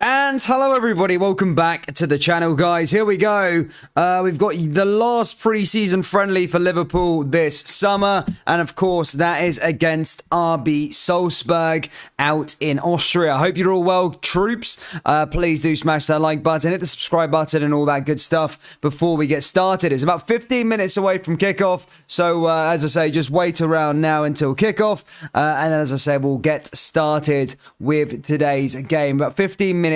And hello everybody, welcome back to the channel, guys. Here we go. We've got the last pre-season friendly for Liverpool this summer, and of course that is against RB Salzburg out in Austria. I hope you're all well, troops. Please do smash that like button, hit the subscribe button and all that good stuff before we get started. It's about 15 minutes away from kickoff, so as I say, just wait around now until kickoff, and then, as I say, we'll get started with today's game. About 15 minutes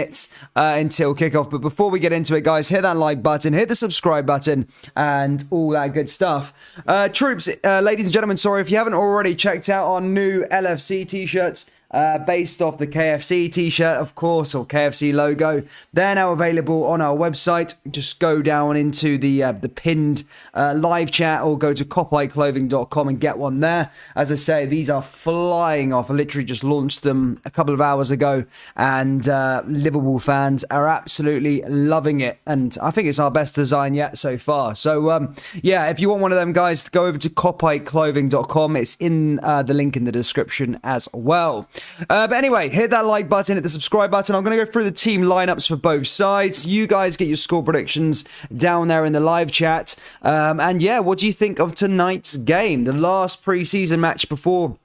until kickoff, but before we get into it, guys, hit that like button, hit the subscribe button and all that good stuff. Troops, ladies and gentlemen, sorry if you haven't already checked out our new LFC t-shirts based off the KFC t-shirt, of course, or KFC logo. They're now available on our website. Just go down into the pinned live chat or go to copyclothing.com and get one there. As I say, these are flying off. I literally just launched them a couple of hours ago, and Liverpool fans are absolutely loving it, and I think it's our best design yet so far. So yeah, if you want one of them, guys, go over to copyclothing.com. It's in the link in the description as well. But anyway, hit that like button, hit the subscribe button. I'm going to go through the team lineups for both sides. You guys get your score predictions down there in the live chat. And yeah, what do you think of tonight's game? The last pre-season match before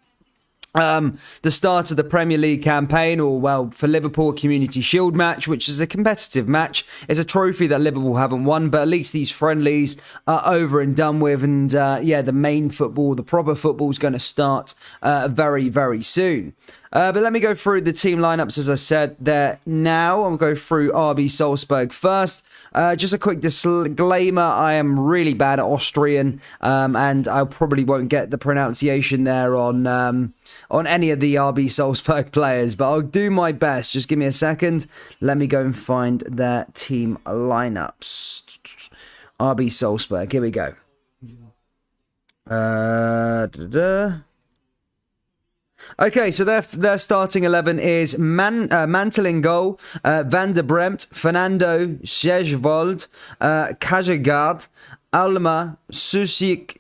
the start of the Premier League campaign, or, well, for Liverpool, a Community Shield match, which is a competitive match. It's a trophy that Liverpool haven't won, but at least these friendlies are over and done with, and yeah, the main football, the proper football, is going to start very, very soon. But let me go through the team lineups, as I said there now. I'll go through RB Salzburg first. Just a quick disclaimer, I am really bad at Austrian, and I probably won't get the pronunciation there on any of the RB Salzburg players, but I'll do my best. Just give me a second. Let me go and find their team lineups. RB Salzburg, here we go. Okay, so their starting 11 is Mantel in goal, Van der Bremt, Fernando, Sjejvold, Kajagard, Alma, Susik,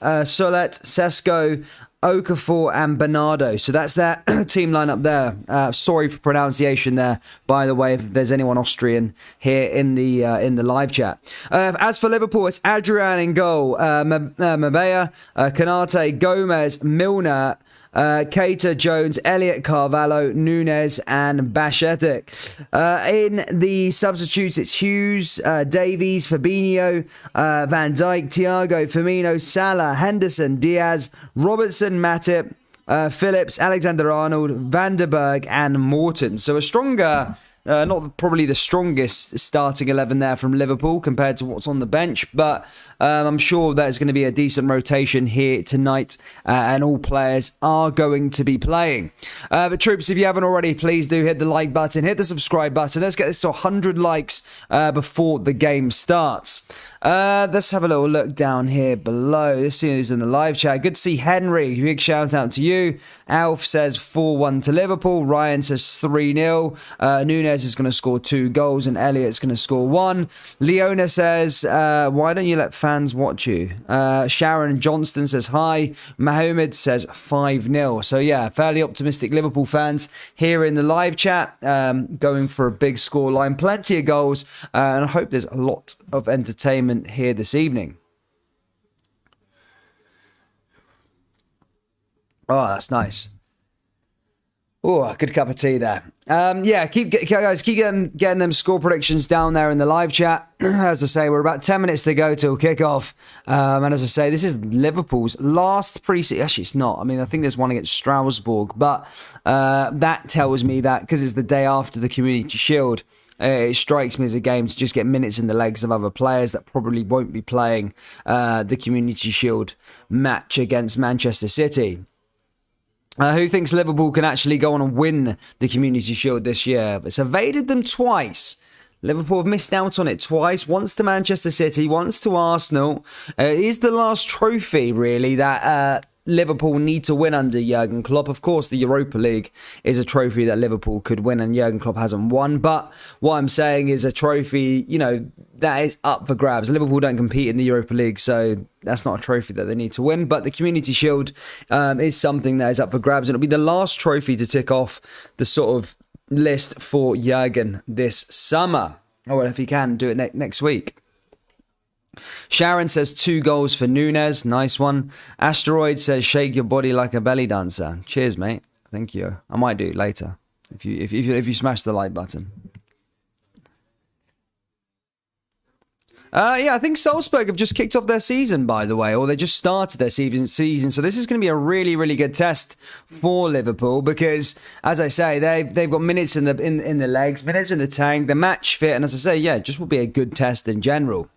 Solet, Sesko, Okafor and Bernardo. So that's their team lineup there. Sorry for pronunciation there, by the way, if there's anyone Austrian here in the live chat. As for Liverpool, it's Adrian in goal, Mabea, Kanate, Gomez, Milner, Keita, Jones, Elliot, Carvalho, Nunes and Bashetic. In the substitutes, it's Hughes, Davies, Fabinho, Van Dijk, Thiago, Firmino, Salah, Henderson, Diaz, Robertson, Matip, Phillips, Alexander-Arnold, Van der Berg and Morton. So a stronger... not probably the strongest starting 11 there from Liverpool compared to what's on the bench, but I'm sure there's going to be a decent rotation here tonight, and all players are going to be playing. But troops, if you haven't already, please do hit the like button, hit the subscribe button. Let's get this to 100 likes before the game starts. Let's have a little look down here below. This is in the live chat. Good to see Henry. Big shout out to you. Alf says 4-1 to Liverpool. Ryan says 3-0. Nunes is going to score 2 goals and Elliot's going to score 1. Leona says, why don't you let fans watch you? Sharon Johnston says hi. Mohammed says 5-0. So yeah, fairly optimistic Liverpool fans here in the live chat, going for a big scoreline. Plenty of goals, and I hope there's a lot of entertainment here this evening. Oh, that's nice. Oh, a good cup of tea there. Yeah, keep getting them score predictions down there in the live chat. As I say, we're about 10 minutes to go till kickoff. And as I say, this is Liverpool's last pre-season. Actually, it's not. I mean, I think there's one against Strasbourg, but that tells me that because it's the day after the Community Shield, it strikes me as a game to just get minutes in the legs of other players that probably won't be playing the Community Shield match against Manchester City. Who thinks Liverpool can actually go on and win the Community Shield this year? It's evaded them twice. Liverpool have missed out on it twice. Once to Manchester City, once to Arsenal. It is the last trophy, really, that Liverpool need to win under Jurgen Klopp. Of course, the Europa League is a trophy that Liverpool could win and Jurgen Klopp hasn't won. But what I'm saying is a trophy, you know, that is up for grabs. Liverpool don't compete in the Europa League, so that's not a trophy that they need to win. But the Community Shield is something that is up for grabs. And it'll be the last trophy to tick off the sort of list for Jurgen this summer. Oh, well, if he can, do it next week. Sharon says 2 goals for Nunes. Nice one. Asteroid says shake your body like a belly dancer. Cheers, mate. Thank you. I might do it later if you smash the like button. Yeah, I think Salzburg have just kicked off their season, by the way, or they just started their season. So this is going to be a really, really good test for Liverpool because, as I say, they've got minutes in the legs, minutes in the tank, the match fit, and as I say, yeah, it just will be a good test in general.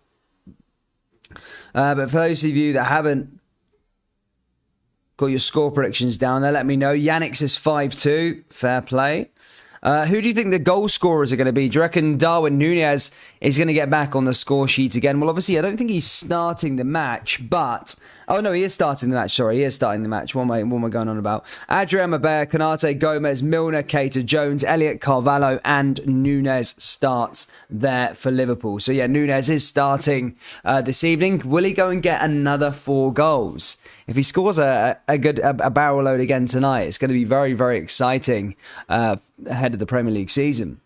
But for those of you that haven't got your score predictions down there, let me know. Yannick says 5-2. Fair play. Who do you think the goal scorers are going to be? Do you reckon Darwin Núñez is going to get back on the score sheet again? Well, obviously, I don't think he's starting the match, but... Oh, no, he is starting the match. Sorry, he is starting the match. What am I going on about? Adrian Mabea, Konate, Gomez, Milner, Keita, Jones, Elliot, Carvalho, and Núñez starts there for Liverpool. So, yeah, Núñez is starting this evening. Will he go and get another 4 goals? If he scores a barrel load again tonight, it's going to be very, very exciting ahead of the Premier League season.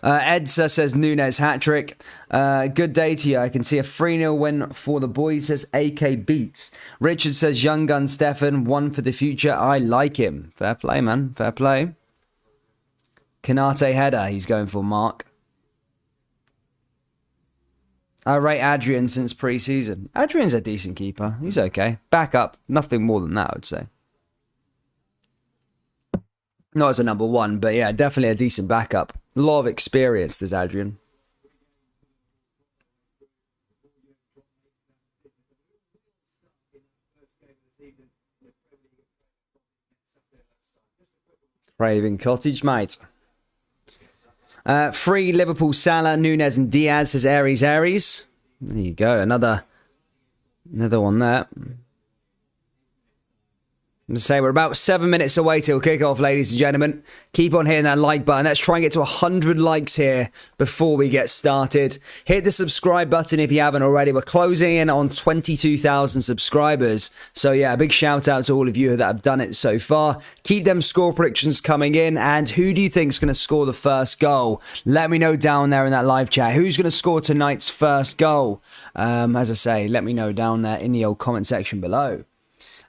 Edsa says Núñez hat-trick. Good day to you. I can see a 3-0 win for the boys, says AK Beats. Richard says young gun Stefan, one for the future. I like him. Fair play, man. Fair play. Konate header, he's going for Mark. I rate Adrian since pre-season. Adrian's a decent keeper. He's okay. Back up. Nothing more than that, I would say. Not as a number 1, but yeah, definitely a decent backup. A lot of experience, there's Adrian. Craving Cottage, mate. 3 Liverpool, Salah, Núñez and Diaz, says Aries. There you go, another one there. I'm going to say we're about 7 minutes away till kickoff, ladies and gentlemen. Keep on hitting that like button. Let's try and get to 100 likes here before we get started. Hit the subscribe button if you haven't already. We're closing in on 22,000 subscribers. So yeah, a big shout out to all of you that have done it so far. Keep them score predictions coming in. And who do you think is going to score the first goal? Let me know down there in that live chat. Who's going to score tonight's first goal? As I say, let me know down there in the old comment section below.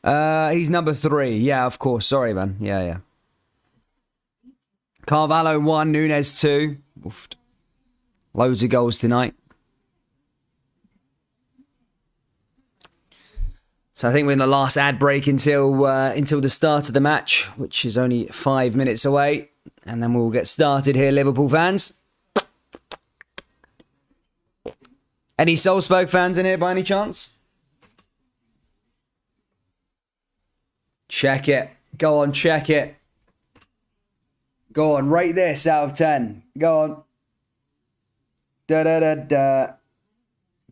He's number 3. Yeah, of course. Sorry, man. Yeah. Carvalho 1, Núñez 2. Oofed. Loads of goals tonight. So I think we're in the last ad break until the start of the match, which is only 5 minutes away. And then we'll get started here, Liverpool fans. Any Salzburg fans in here by any chance? Check it. Go on, check it. Go on, rate this out of 10. Go on. Da-da-da-da.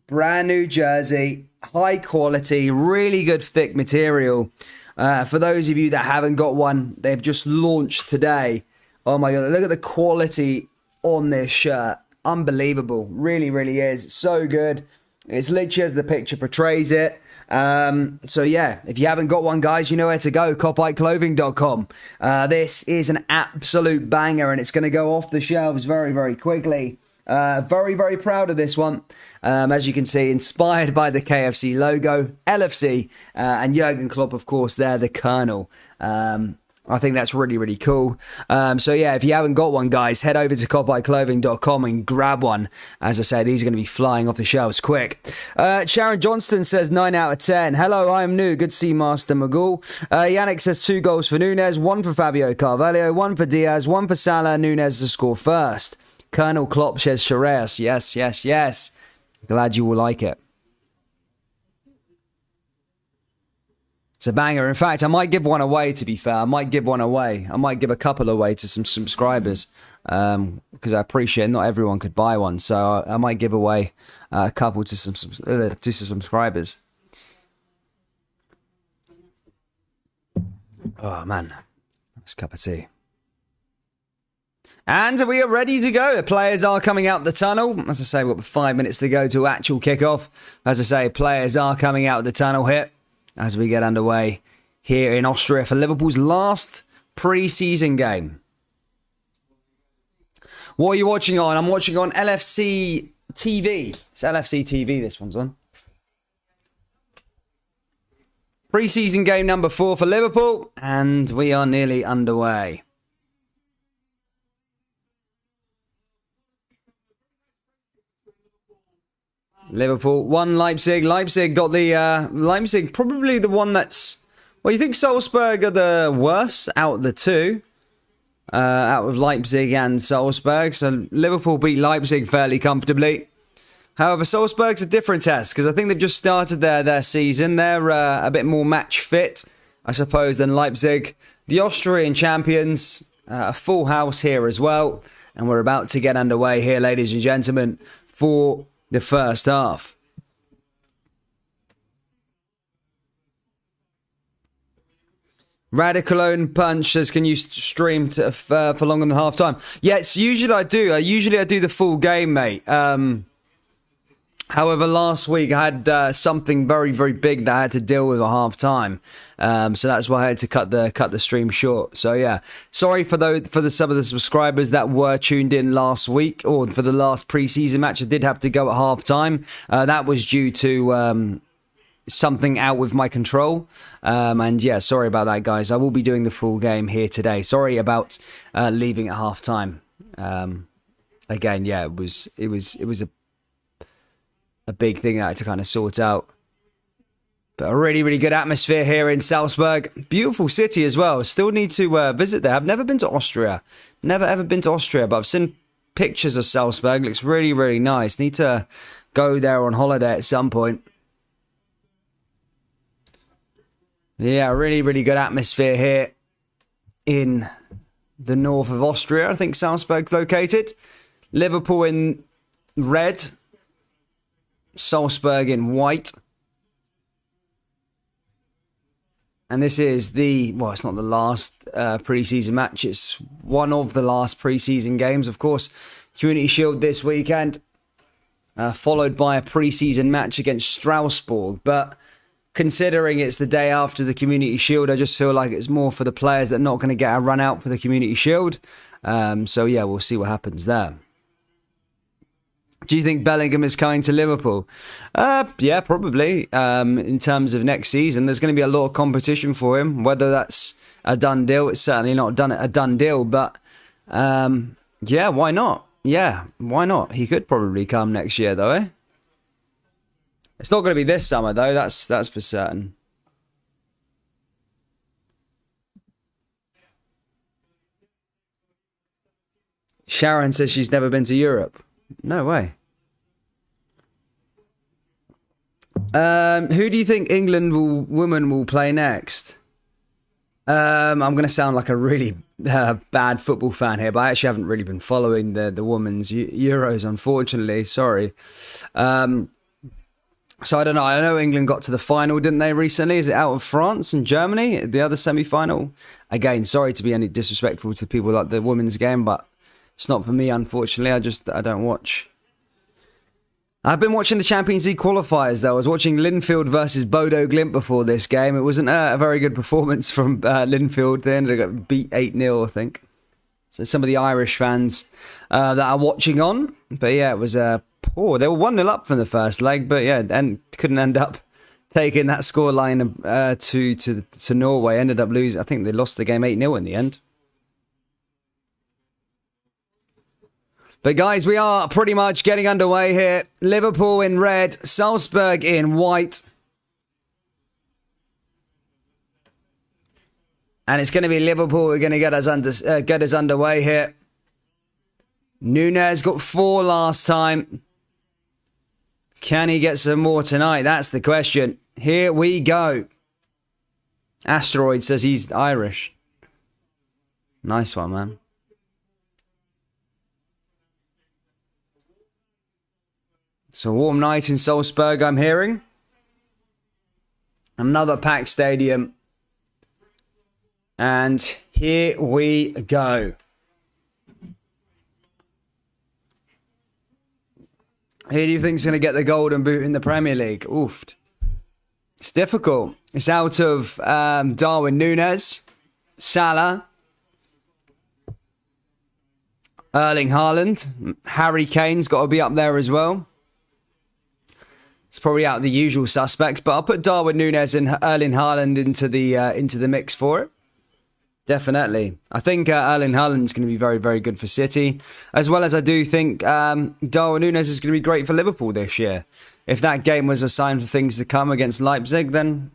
Brand new jersey. High quality. Really good thick material. For those of you that haven't got one, they've just launched today. Oh my God, look at the quality on this shirt. Unbelievable. Really, really is. So good. It's literally as the picture portrays it. So yeah, if you haven't got one, guys, you know where to go. copyclothing.com. This is an absolute banger and it's going to go off the shelves very, very quickly. Very, very proud of this one. As you can see, inspired by the KFC logo, LFC, and Jurgen Klopp, of course, they're the Colonel. I think that's really, really cool. So yeah, if you haven't got one, guys, head over to copyclothing.com and grab one. As I say, these are going to be flying off the shelves quick. Sharon Johnston says 9 out of 10. Hello, I am new. Good to see Master Magul. Yannick says 2 goals for Núñez, 1 for Fabio Carvalho, 1 for Diaz, 1 for Salah. Núñez to score first. Colonel Klopp says Charest. Yes. Glad you will like it. It's a banger. In fact, I might give one away, to be fair. I might give a couple away to some subscribers because I appreciate not everyone could buy one. So I might give away a couple to some subscribers. Oh, man. Nice cup of tea. And we are ready to go. The players are coming out the tunnel. As I say, we've got 5 minutes to go to actual kickoff. As I say, players are coming out of the tunnel here as we get underway here in Austria for Liverpool's last pre-season game. What are you watching on? I'm watching on LFC TV. It's LFC TV this one's on. Pre-season game number 4 for Liverpool, and we are nearly underway. Liverpool 1, Leipzig. Leipzig got the Leipzig probably the one that's, well, you think Salzburg are the worst out of the two, out of Leipzig and Salzburg. So Liverpool beat Leipzig fairly comfortably. However, Salzburg's a different test because I think they've just started their season. They're a bit more match fit, I suppose, than Leipzig. The Austrian champions, a full house here as well. And we're about to get underway here, ladies and gentlemen, for the first half. Radical Punch says, can you stream for longer than half time? Yes, usually I do. Usually I do the full game, mate. However, last week I had something very, very big that I had to deal with at half time, so that's why I had to cut the stream short. So yeah, sorry for some of the subscribers that were tuned in last week or for the last pre-season match. I did have to go at half time. That was due to something out with my control, and yeah, sorry about that, guys. I will be doing the full game here today. Sorry about leaving at half time. Again, yeah, it was a big thing that I had to kind of sort out. But a really, really good atmosphere here in Salzburg. Beautiful city as well. Still need to visit there. I've never been to Austria. Never ever been to Austria, but I've seen pictures of Salzburg. Looks really, really nice. Need to go there on holiday at some point. Yeah, really, really good atmosphere here in the north of Austria. I think Salzburg's located. Liverpool in red. Salzburg in white. And this is it's not the last pre-season match. It's one of the last pre-season games. Of course, Community Shield this weekend, followed by a pre-season match against Strasbourg. But considering it's the day after the Community Shield, I just feel like it's more for the players that are not going to get a run out for the Community Shield. So yeah, we'll see what happens there. Do you think Bellingham is coming to Liverpool? Yeah, probably. In terms of next season, there's going to be a lot of competition for him. Whether that's a done deal, it's certainly not a done deal. But yeah, why not? Yeah, why not? He could probably come next year, though. Eh? It's not going to be this summer, though. That's for certain. Sharon says she's never been to Europe. No way. Who do you think women will play next? I'm going to sound like a really bad football fan here, but I actually haven't really been following the women's Euros, unfortunately. Sorry. So I don't know. I know England got to the final, didn't they, recently? Is it out of France and Germany, the other semi-final? Again, sorry to be any disrespectful to people like the women's game, but it's not for me, unfortunately. I don't watch. I've been watching the Champions League qualifiers, though. I was watching Linfield versus Bodo Glimt before this game. It wasn't a very good performance from Linfield. They ended up getting beat 8-0, I think. So some of the Irish fans that are watching on. But yeah, it was poor. They were 1-0 up from the first leg, but yeah, and couldn't end up taking that scoreline to Norway. Ended up losing. I think they lost the game 8-0 in the end. But guys, we are pretty much getting underway here. Liverpool in red, Salzburg in white. And it's going to be Liverpool who are going to get us underway here. Nunez got 4 last time. Can he get some more tonight? That's the question. Here we go. Asteroid says he's Irish. Nice one, man. It's a warm night in Salzburg, I'm hearing. Another packed stadium. And here we go. Who do you think is going to get the golden boot in the Premier League? Oof. It's difficult. It's out of Darwin Núñez, Salah, Erling Haaland. Harry Kane's got to be up there as well. It's probably out of the usual suspects, but I'll put Darwin Núñez and Erling Haaland into the mix for it. Definitely. I think Erling Haaland's going to be very, very good for City, as well as I do think Darwin Núñez is going to be great for Liverpool this year. If that game was a sign for things to come against Leipzig, then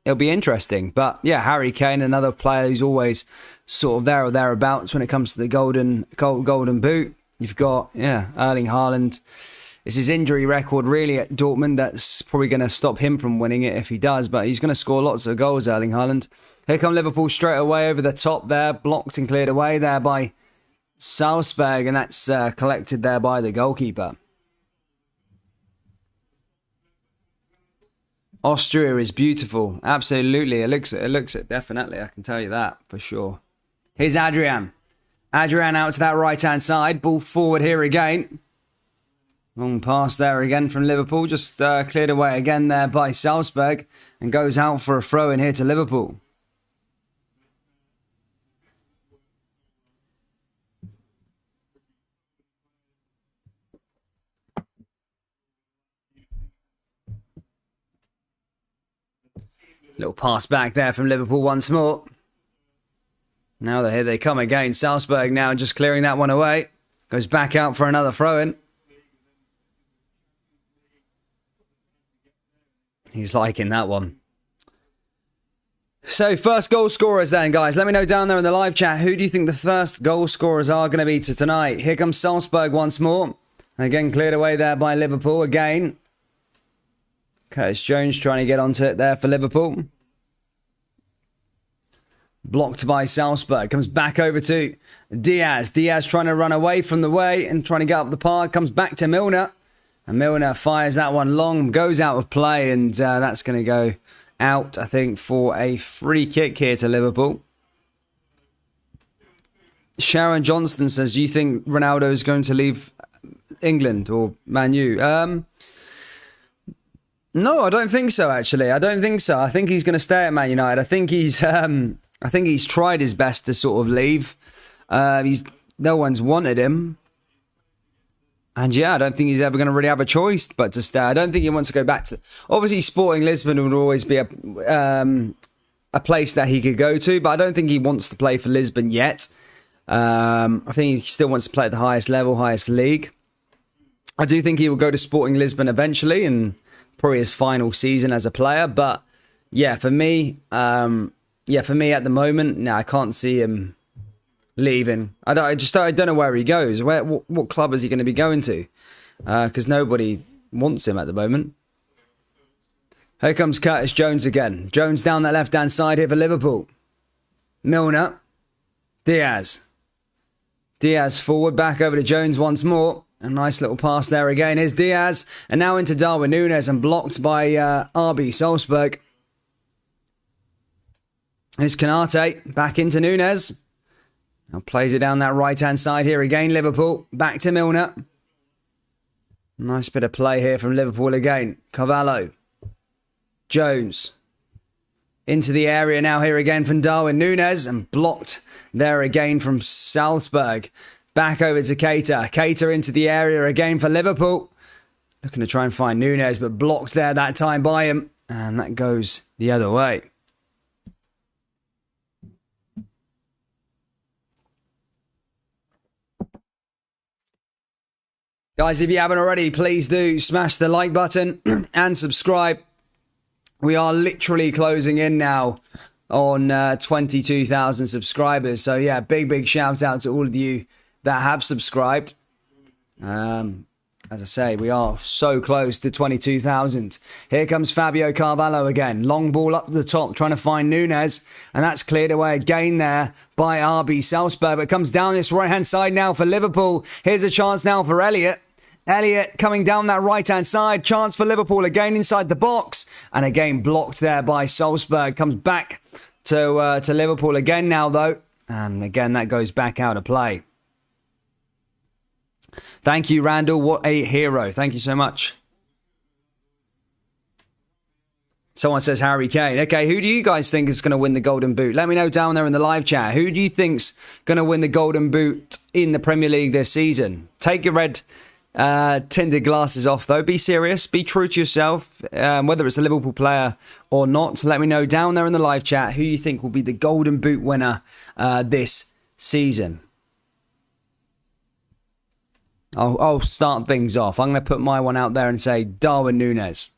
it'll be interesting. But yeah, Harry Kane, another player who's always sort of there or thereabouts when it comes to the golden boot. You've got, Erling Haaland. It's his injury record really at Dortmund that's probably going to stop him from winning it if he does, but he's going to score lots of goals, Erling Haaland. Here come Liverpool straight away over the top there, blocked and cleared away there by Salzburg, and that's collected there by the goalkeeper. Austria is beautiful. Absolutely. It looks it, definitely. I can tell you that for sure. Here's Adrian. Adrian out to that right-hand side. Ball forward here again. Long pass there again from Liverpool. Just cleared away again there by Salzburg and goes out for a throw in here to Liverpool. Little pass back there from Liverpool once more. Now here they come again. Salzburg now just clearing that one away. Goes back out for another throw-in. He's liking that one. So, first goal scorers then, guys. Let me know down there in the live chat. Who do you think the first goal scorers are going to be to tonight? Here comes Salzburg once more. Again, cleared away there by Liverpool again. Curtis Jones trying to get onto it there for Liverpool. Blocked by Salzburg. Comes back over to Diaz. Diaz trying to run away from the way and trying to get up the park. Comes back to Milner. And Milner fires that one long. Goes out of play. And that's going to go out, I think, for a free kick here to Liverpool. Sharon Johnston says, do you think Ronaldo is going to leave England or Man U? No, I don't think so, actually. I don't think so. I think he's going to stay at Man United. I think he's tried his best to sort of leave. No one's wanted him. And yeah, I don't think he's ever going to really have a choice but to stay. I don't think he wants to go back to... Obviously, Sporting Lisbon would always be a place that he could go to, but I don't think he wants to play for Lisbon yet. I think he still wants to play at the highest level, highest league. I do think he will go to Sporting Lisbon eventually, and probably his final season as a player. But yeah, for me at the moment, I can't see him leaving. I don't know where he goes. What club is he going to be going to? Because nobody wants him at the moment. Here comes Curtis Jones again. Jones down that left-hand side here for Liverpool. Milner. Diaz. Diaz forward, back over to Jones once more. A nice little pass there again. Here's Diaz. And now into Darwin Núñez and blocked by RB Salzburg. Here's Konate. Back into Núñez. Now plays it down that right-hand side here again. Liverpool. Back to Milner. Nice bit of play here from Liverpool again. Carvalho. Jones. Into the area now here again from Darwin Núñez. And blocked there again from Salzburg. Back over to Keita. Keita into the area again for Liverpool. Looking to try and find Núñez, but blocked there that time by him. And that goes the other way. Guys, if you haven't already, please do smash the like button and subscribe. We are literally closing in now on 22,000 subscribers. So yeah, big shout out to all of you that have subscribed. As I say, we are so close to 22,000. Here comes Fabio Carvalho again. Long ball up the top, trying to find Núñez. And that's cleared away again there by RB Salzburg. But it comes down this right-hand side now for Liverpool. Here's a chance now for Elliott. Elliott coming down that right-hand side. Chance for Liverpool again inside the box. And again blocked there by Salzburg. Comes back to Liverpool again now, though. And again, that goes back out of play. Thank you, Randall. What a hero. Thank you so much. Someone says Harry Kane. Okay, who do you guys think is going to win the Golden Boot? Let me know down there in the live chat. Who do you think's going to win the Golden Boot in the Premier League this season? Take your red tinted glasses off, though. Be serious. Be true to yourself. Whether it's a Liverpool player or not, let me know down there in the live chat who you think will be the Golden Boot winner this season. I'll start things off. I'm going to put my one out there and say Darwin Núñez.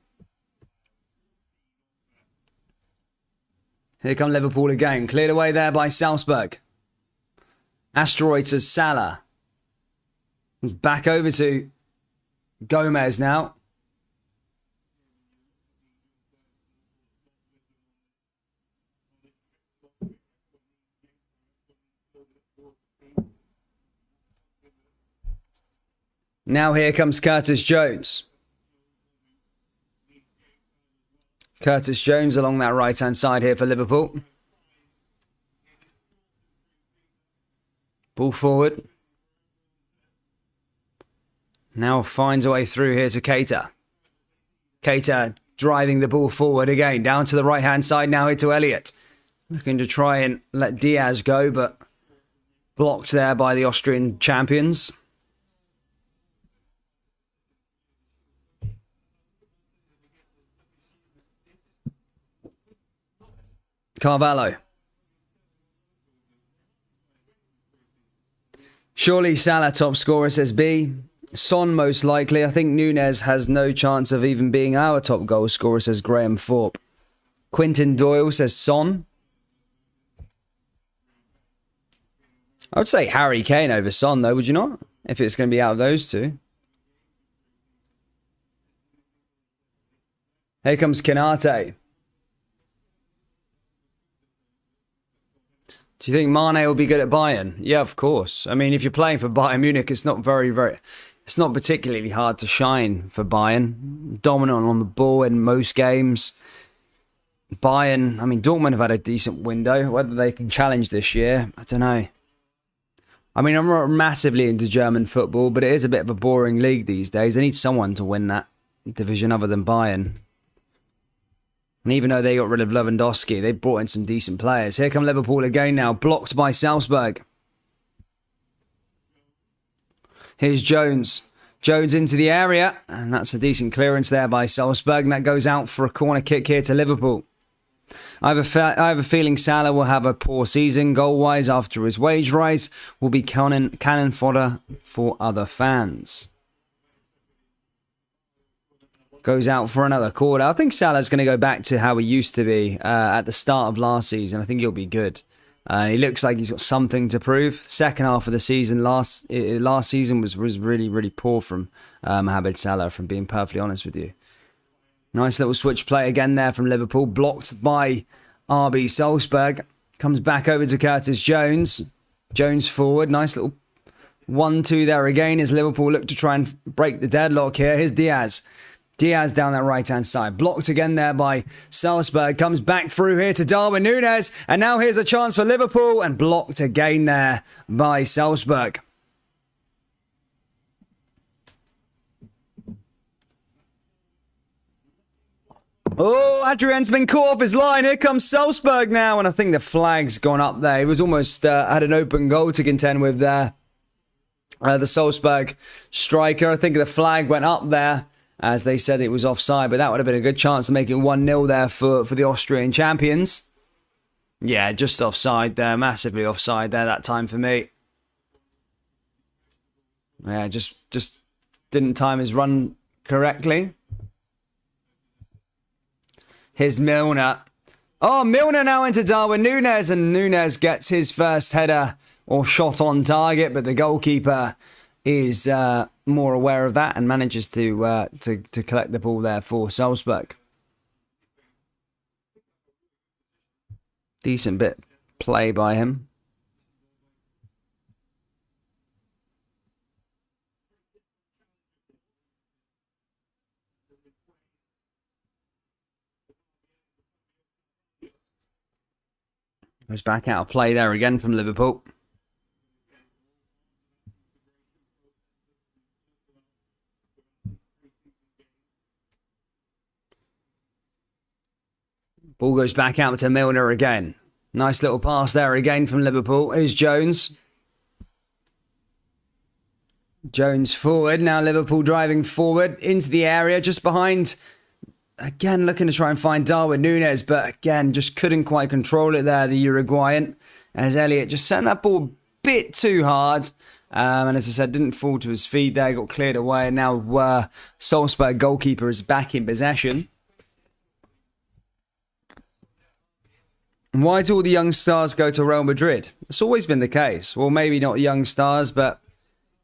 Here come Liverpool again. Cleared away there by Salzburg. Asteroid says Salah. Back over to Gomez now. Now here comes Curtis Jones. Curtis Jones along that right-hand side here for Liverpool. Ball forward. Now finds a way through here to Keita. Keita driving the ball forward again. Down to the right-hand side now here to Elliott. Looking to try and let Diaz go, but blocked there by the Austrian champions. Carvalho. Surely Salah top scorer, says B. Son most likely. I think Núñez has no chance of even being our top goal scorer, says Graham Thorpe. Quinton Doyle says Son. I would say Harry Kane over Son, though, would you not? If it's going to be out of those two. Here comes Konate. Do you think Mane will be good at Bayern? Yeah, of course. I mean, if you're playing for Bayern Munich, it's not it's not particularly hard to shine for Bayern. Dominant on the ball in most games. Bayern, I mean, Dortmund have had a decent window. Whether they can challenge this year, I don't know. I mean, I'm not massively into German football, but it is a bit of a boring league these days. They need someone to win that division other than Bayern. And even though they got rid of Lewandowski, they brought in some decent players. Here come Liverpool again now, blocked by Salzburg. Here's Jones. Jones into the area, and that's a decent clearance there by Salzburg, and that goes out for a corner kick here to Liverpool. I have a feeling Salah will have a poor season goal-wise after his wage rise. Will be cannon fodder for other fans. Goes out for another quarter. I think Salah's going to go back to how he used to be at the start of last season. I think he'll be good. He looks like he's got something to prove. Second half of the season, last season was really, really poor from Mohamed Salah, from being perfectly honest with you. Nice little switch play again there from Liverpool. Blocked by RB Salzburg. Comes back over to Curtis Jones. Jones forward. Nice little 1-2 there again as Liverpool look to try and break the deadlock here. Here's Diaz. Diaz down that right-hand side. Blocked again there by Salzburg. Comes back through here to Darwin Núñez. And now here's a chance for Liverpool. And blocked again there by Salzburg. Oh, Adrian's been caught off his line. Here comes Salzburg now. And I think the flag's gone up there. He was almost had an open goal to contend with there. The Salzburg striker. I think the flag went up there, as they said it was offside, but that would have been a good chance to make it 1-0 there for the Austrian champions. Yeah, just offside there, massively offside there that time for me. Yeah, just didn't time his run correctly. Here's Milner. Oh, Milner now into Darwin Núñez, and Núñez gets his first header or shot on target, but the goalkeeper is more aware of that and manages to collect the ball there for Salzburg. Decent bit play by him. Goes back out of play there again from Liverpool. Ball goes back out to Milner again. Nice little pass there again from Liverpool. Here's Jones. Jones forward. Now Liverpool driving forward into the area just behind. Again, looking to try and find Darwin Núñez, but again, just couldn't quite control it there, the Uruguayan. As Elliott just sent that ball a bit too hard. And as I said, didn't fall to his feet there, got cleared away. And now Salzburg goalkeeper is back in possession. Why do all the young stars go to Real Madrid? It's always been the case. Well, maybe not young stars, but,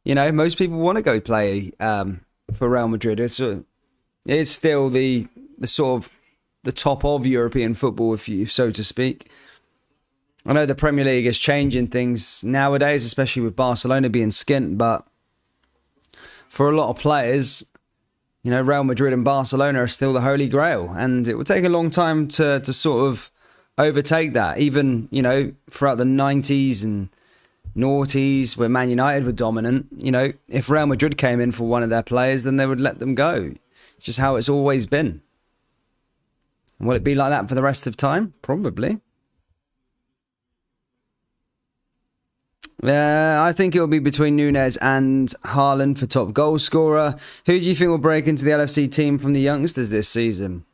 you know, most people want to go play for Real Madrid. It's still the sort of the top of European football, if you so to speak. I know the Premier League is changing things nowadays, especially with Barcelona being skint, but for a lot of players, you know, Real Madrid and Barcelona are still the holy grail, and it will take a long time to sort of overtake that. Even, you know, throughout the 90s and noughties, where Man United were dominant, you know, if Real Madrid came in for one of their players, then they would let them go. It's just how it's always been. And will it be like that for the rest of time? Probably. I think it will be between Núñez and Haaland for top goal scorer. Who do you think will break into the LFC team from the youngsters this season?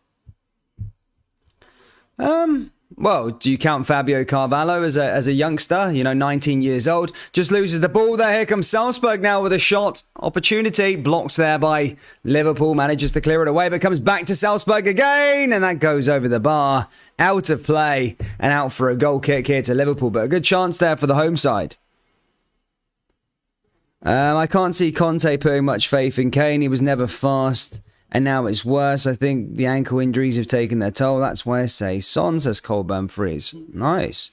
Well, do you count Fabio Carvalho as a youngster? You know, 19 years old. Just loses the ball there. Here comes Salzburg now with a shot. Opportunity blocked there by Liverpool. Manages to clear it away, but comes back to Salzburg again. And that goes over the bar. Out of play and out for a goal kick here to Liverpool. But a good chance there for the home side. I can't see Conte putting much faith in Kane. He was never fast. And now it's worse. I think the ankle injuries have taken their toll. That's why I say Son, says Colburn Freeze. Nice.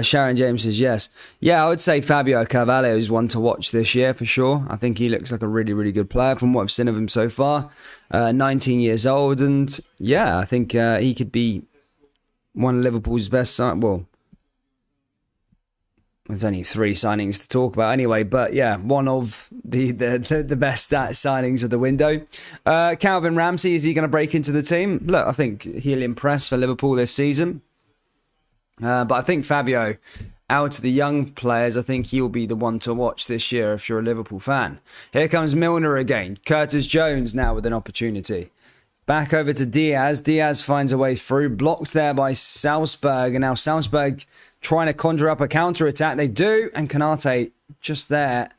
Sharon James says yes. Yeah, I would say Fabio Carvalho is one to watch this year for sure. I think he looks like a really, really good player from what I've seen of him so far. 19 years old. And yeah, I think he could be one of Liverpool's best. Well, there's only 3 signings to talk about anyway, but yeah, one of the best signings of the window. Calvin Ramsey, is he going to break into the team? Look, I think he'll impress for Liverpool this season. But I think Fabio, out of the young players, I think he'll be the one to watch this year if you're a Liverpool fan. Here comes Milner again. Curtis Jones now with an opportunity. Back over to Diaz. Diaz finds a way through, blocked there by Salzburg, and now Salzburg trying to conjure up a counter-attack. They do, and Konate just there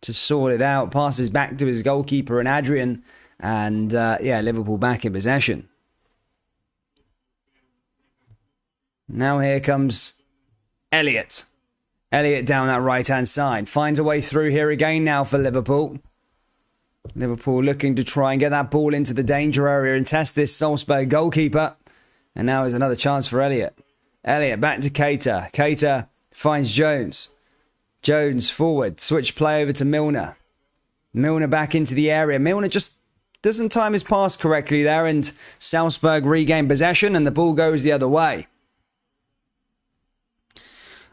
to sort it out. Passes back to his goalkeeper and Adrian. And yeah, Liverpool back in possession. Now here comes Elliott. Elliott down that right-hand side. Finds a way through here again now for Liverpool. Liverpool looking to try and get that ball into the danger area and test this Salzburg goalkeeper. And now is another chance for Elliott. Elliott back to Keita. Keita finds Jones. Jones forward. Switch play over to Milner. Milner back into the area. Milner just doesn't time his pass correctly there, and Salzburg regain possession and the ball goes the other way.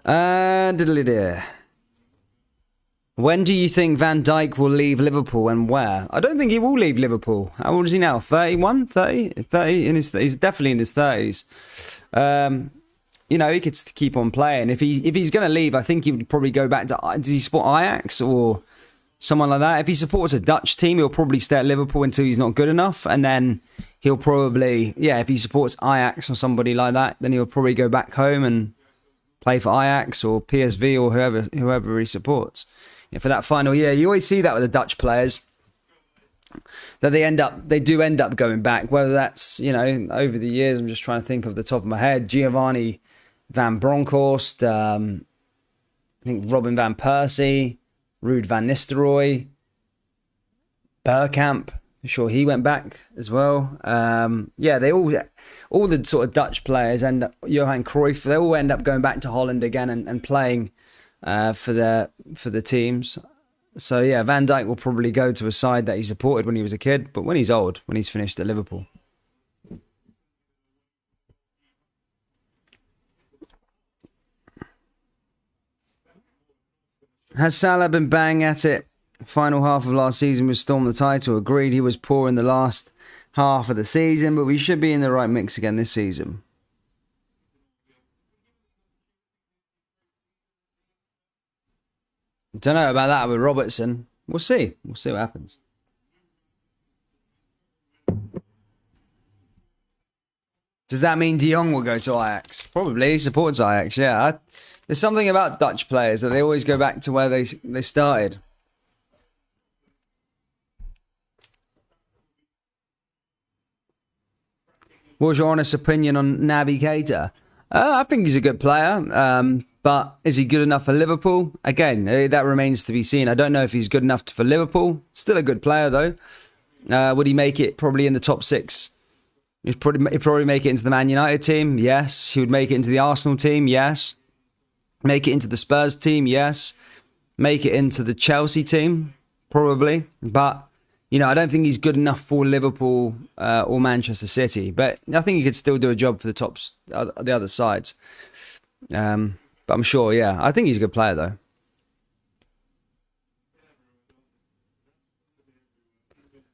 When do you think Van Dijk will leave Liverpool and where? I don't think he will leave Liverpool. How old is he now? 31? 30? 30 he's definitely in his 30s. You know, he could keep on playing. If he's going to leave, I think he would probably go back to... Does he support Ajax or someone like that? If he supports a Dutch team, he'll probably stay at Liverpool until he's not good enough. And then he'll probably... Yeah, if he supports Ajax or somebody like that, then he'll probably go back home and play for Ajax or PSV or whoever he supports. Yeah, for that final year, you always see that with the Dutch players. That they do end up going back. Whether that's, you know, over the years, I'm just trying to think of the top of my head. Giovanni Van Bronckhorst, I think Robin Van Persie, Ruud van Nistelrooy, Bergkamp. I'm sure he went back as well. Yeah, they all the sort of Dutch players end up, Johan Cruyff, they all end up going back to Holland again and playing for the teams. So yeah, Van Dijk will probably go to a side that he supported when he was a kid, but when he's old, when he's finished at Liverpool. Has Salah been bang at it? Final half of last season was Storm the title. Agreed, he was poor in the last half of the season, but we should be in the right mix again this season. Don't know about that with Robertson. We'll see. We'll see what happens. Does that mean De Jong will go to Ajax? Probably. He supports Ajax, yeah. There's something about Dutch players that they always go back to where they started. What's your honest opinion on Naby Keita? I think he's a good player, but is he good enough for Liverpool? Again, that remains to be seen. I don't know if he's good enough for Liverpool. Still a good player, though. Would he make it probably in the top 6? He'd probably make it into the Man United team, yes. He would make it into the Arsenal team, yes. Make it into the Spurs team, yes. Make it into the Chelsea team, probably. But, you know, I don't think he's good enough for Liverpool or Manchester City. But I think he could still do a job for the other sides. But I'm sure, yeah. I think he's a good player, though.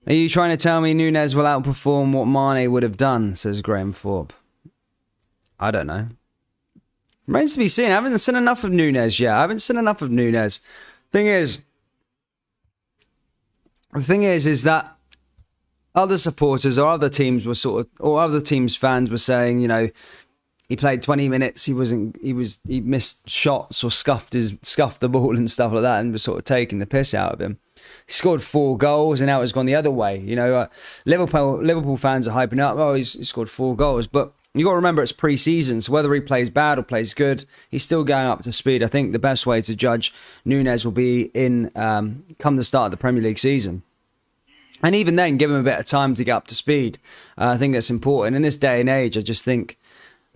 Are you trying to tell me Nunez will outperform what Mane would have done, says Graham Thorpe? I don't know. Remains to be seen. I haven't seen enough of Nunez yet. The thing is that other supporters or other teams were other teams' fans were saying, you know, he played 20 minutes, he missed shots or scuffed the ball and stuff like that, and was sort of taking the piss out of him. He scored 4 goals and now it's gone the other way. You know, Liverpool fans are hyping up, oh, he scored 4 goals. But you got to remember it's pre-season, so whether he plays bad or plays good, he's still going up to speed. I think the best way to judge Nunez will be in come the start of the Premier League season. And even then, give him a bit of time to get up to speed. I think that's important. In this day and age, I just think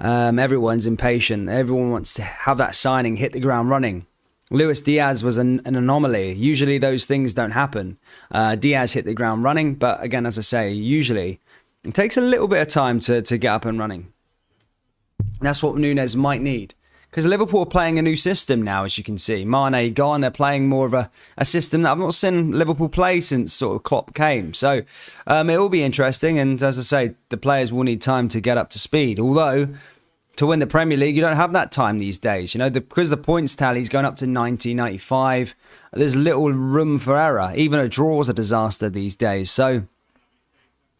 everyone's impatient. Everyone wants to have that signing, hit the ground running. Luis Diaz was an anomaly. Usually those things don't happen. Diaz hit the ground running, but again, as I say, usually it takes a little bit of time to get up and running. That's what Nunez might need. Because Liverpool are playing a new system now, as you can see. Mane gone, they're playing more of a system that I've not seen Liverpool play since sort of Klopp came. So it will be interesting, and as I say, the players will need time to get up to speed. Although, to win the Premier League, you don't have that time these days. You know, because the points tally is going up to 90, 95. There's little room for error. Even a draw is a disaster these days. So,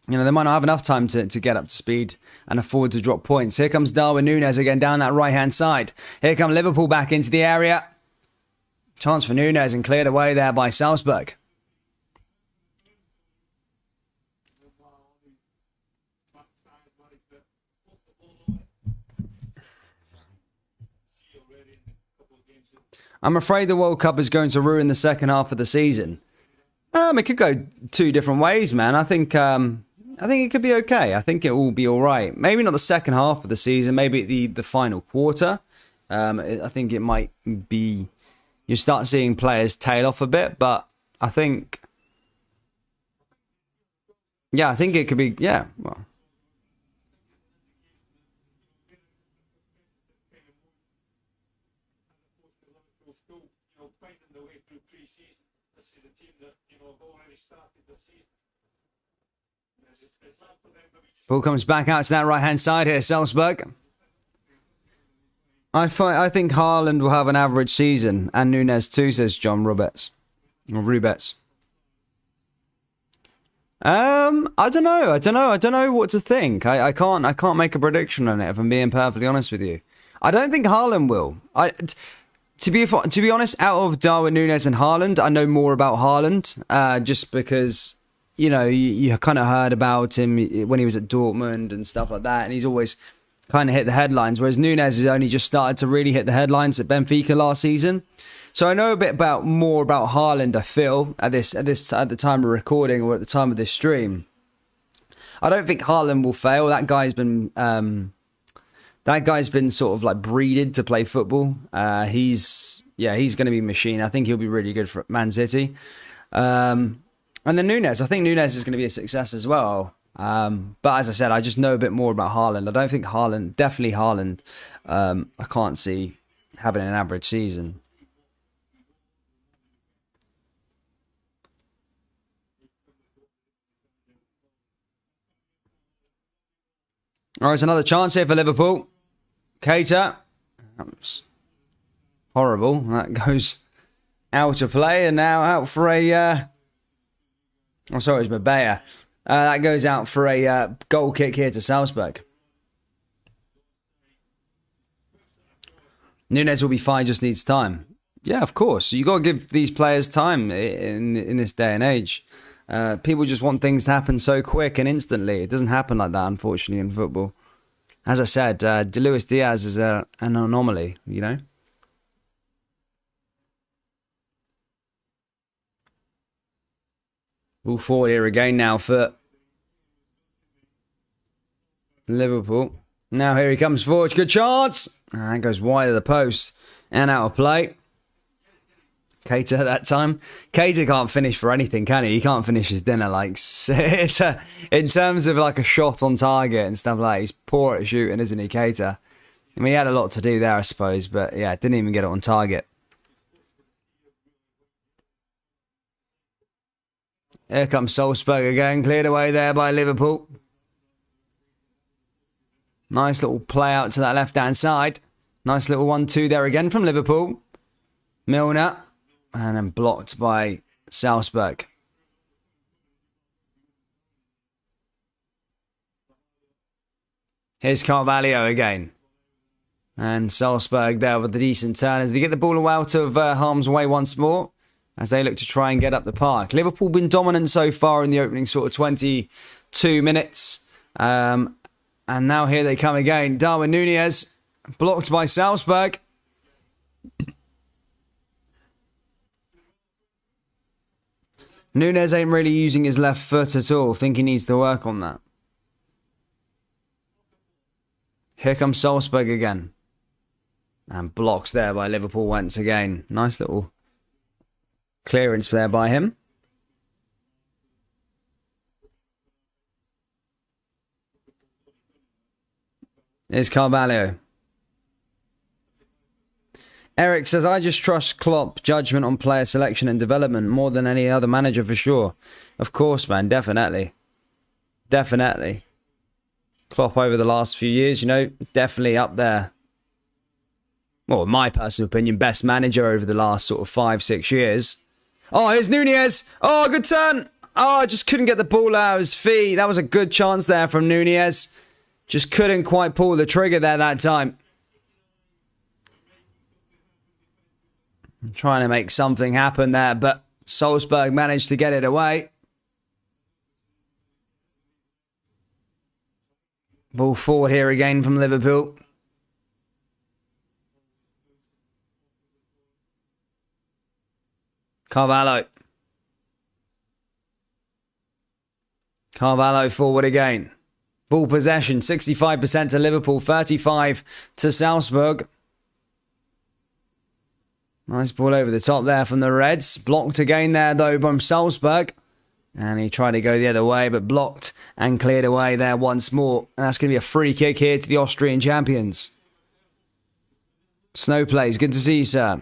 you know, they might not have enough time to get up to speed and afford to drop points. Here comes Darwin Núñez again down that right-hand side. Here come Liverpool back into the area. Chance for Núñez and cleared away there by Salzburg. I'm afraid the World Cup is going to ruin the second half of the season. It could go 2 different ways, man. I think it could be okay. I think it will be all right. Maybe not the second half of the season. Maybe the final quarter. I think it might be. You start seeing players tail off a bit, but I think. Yeah, I think it could be. Yeah, well. Ball comes back out to that right-hand side here, Salzburg. I think Haaland will have an average season, and Núñez too, says John Rubets. I don't know what to think. I can't make a prediction on it, if I'm being perfectly honest with you. I don't think Haaland will. To be honest, out of Darwin Núñez and Haaland, I know more about Haaland, just because, you know, you kind of heard about him when he was at Dortmund and stuff like that, and he's always kind of hit the headlines, whereas Núñez has only just started to really hit the headlines at Benfica last season. So I know a bit more about Haaland, I feel, at the time of recording or at the time of this stream. I don't think Haaland will fail. That guy's been sort of like breeded to play football. He's going to be a machine. I think he'll be really good for Man City. And then Núñez. I think Núñez is going to be a success as well. But as I said, I just know a bit more about Haaland. I don't think Haaland, I can't see having an average season. All right, it's another chance here for Liverpool. Keita. That was horrible. That goes out of play and now out for a... oh, sorry, it was Mabea. That goes out for a goal kick here to Salzburg. Nunes will be fine, just needs time. Yeah, of course. You got to give these players time in this day and age. People just want things to happen so quick and instantly. It doesn't happen like that, unfortunately, in football. As I said, Luis Diaz is an anomaly, you know? All forward here again now for Liverpool. Now here he comes forward. Good chance. And goes wide of the post and out of play. Keita that time. Keita can't finish for anything, can he? He can't finish his dinner. Like, in terms of like a shot on target and stuff like that, he's poor at shooting, isn't he, Keita? I mean, he had a lot to do there, I suppose, but yeah, didn't even get it on target. Here comes Salzburg again, cleared away there by Liverpool. Nice little play out to that left-hand side. Nice little 1-2 there again from Liverpool. Milner. And then blocked by Salzburg. Here's Carvalho again. And Salzburg there with the decent turn as they get the ball out of harm's way once more as they look to try and get up the park. Liverpool been dominant so far in the opening sort of 22 minutes. And now here they come again. Darwin Núñez blocked by Salzburg. Núñez ain't really using his left foot at all. Think he needs to work on that. Here comes Salzburg again. And blocks there by Liverpool once again. Nice little clearance there by him. Here's Carvalho. Eric says, I just trust Klopp judgment on player selection and development more than any other manager for sure. Of course, man. Definitely. Definitely. Klopp over the last few years, you know, definitely up there. Well, in my personal opinion, best manager over the last sort of 5-6 years. Oh, here's Núñez. Oh, good turn. Oh, just couldn't get the ball out of his feet. That was a good chance there from Núñez. Just couldn't quite pull the trigger there that time. Trying to make something happen there, but Salzburg managed to get it away. Ball forward here again from Liverpool. Carvalho. Carvalho forward again. Ball possession, 65% to Liverpool, 35% to Salzburg. Nice ball over the top there from the Reds. Blocked again there, though, from Salzburg. And he tried to go the other way, but blocked and cleared away there once more. And that's going to be a free kick here to the Austrian champions. Snow plays. Good to see you, sir.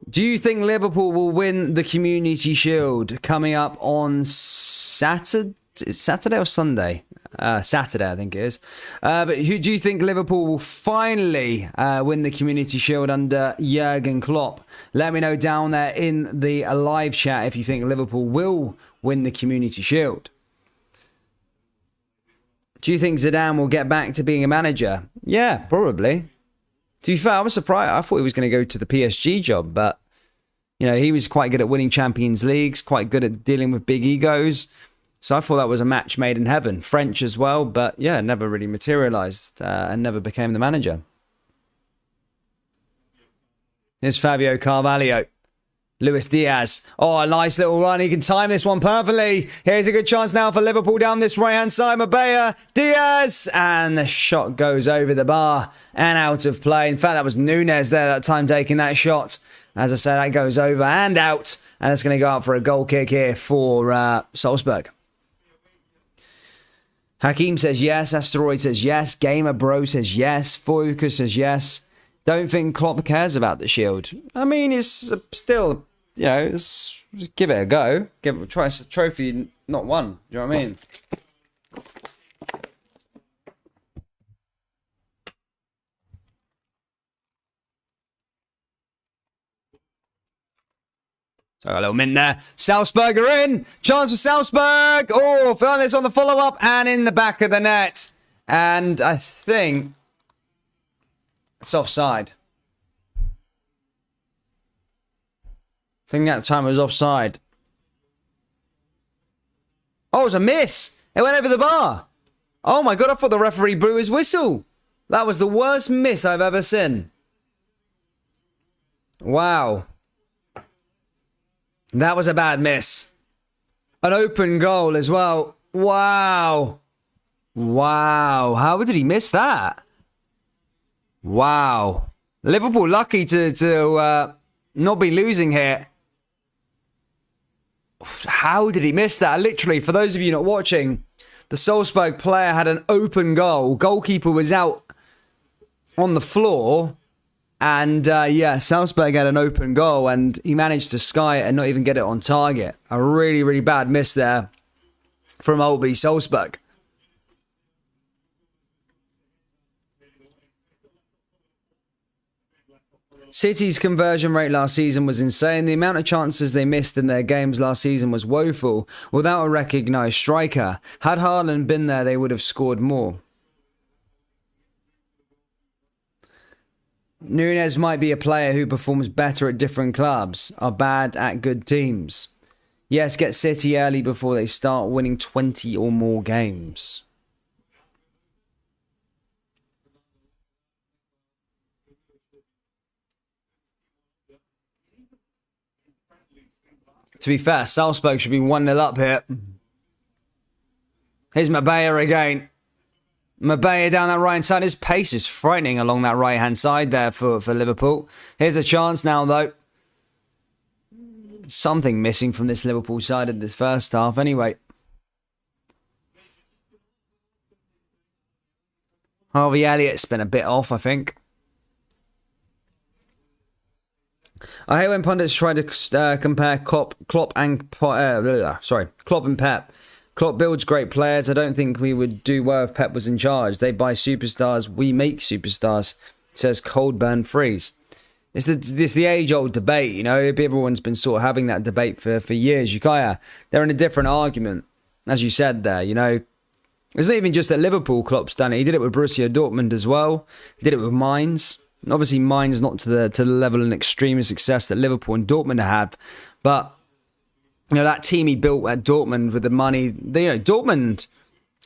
Do you think Liverpool will win the Community Shield coming up on Saturday? Saturday or Sunday? Saturday, I think it is. But who do you think Liverpool will finally win the Community Shield under Jurgen Klopp? Let me know down there in the live chat if you think Liverpool will win the Community Shield. Do you think Zidane will get back to being a manager? Yeah, probably. To be fair, I was surprised. I thought he was going to go to the PSG job, but you know, he was quite good at winning Champions Leagues, quite good at dealing with big egos. So I thought that was a match made in heaven. French as well, but yeah, never really materialised and never became the manager. Here's Fabio Carvalho. Luis Diaz. Oh, a nice little run. He can time this one perfectly. Here's a good chance now for Liverpool down this right-hand side. Mabea. Diaz. And the shot goes over the bar and out of play. In fact, that was Núñez there that time taking that shot. As I said, that goes over and out. And it's going to go out for a goal kick here for Salzburg. Hakeem says yes. Asteroid says yes. Gamer Bro says yes. Focus says yes. Don't think Klopp cares about the Shield. I mean, it's still, you know, just give it a go. Try a trophy not one. Do you know what I mean? So a little mint there. Salzburg are in. Chance for Salzburg. Oh, Fernandes on the follow-up and in the back of the net. And I think it's offside. I think that time it was offside. Oh, it was a miss. It went over the bar. Oh my God, I thought the referee blew his whistle. That was the worst miss I've ever seen. Wow. That was a bad miss. An open goal as well. Wow. Wow. How did he miss that? Wow. Liverpool lucky to not be losing here. How did he miss that? Literally, for those of you not watching, the Salzburg player had an open goal. Goalkeeper was out on the floor. And yeah, Salzburg had an open goal and he managed to sky it and not even get it on target. A really, really bad miss there from OB Salzburg. City's conversion rate last season was insane. The amount of chances they missed in their games last season was woeful without a recognised striker. Had Haaland been there, they would have scored more. Núñez might be a player who performs better at different clubs, are bad at good teams. Yes, get City early before they start winning 20 or more games. To be fair, Salzburg should be 1-0 up here. Here's Mabaya again. Mabaya down that right-hand side. His pace is frightening along that right-hand side there for Liverpool. Here's a chance now, though. Something missing from this Liverpool side in this first half anyway. Harvey Elliott's been a bit off, I think. I hate when pundits try to compare Klopp and Pep. Klopp builds great players. I don't think we would do well if Pep was in charge. They buy superstars. We make superstars, says Coldburn Freeze. It's the age-old debate, you know. Everyone's been sort of having that debate for years. They're in a different argument, as you said there, you know. It's not even just at Liverpool Klopp's done it. He did it with Borussia Dortmund as well. He did it with Mainz. And obviously, Mainz not to the level and extreme of success that Liverpool and Dortmund have. But you know, that team he built at Dortmund with the money, Dortmund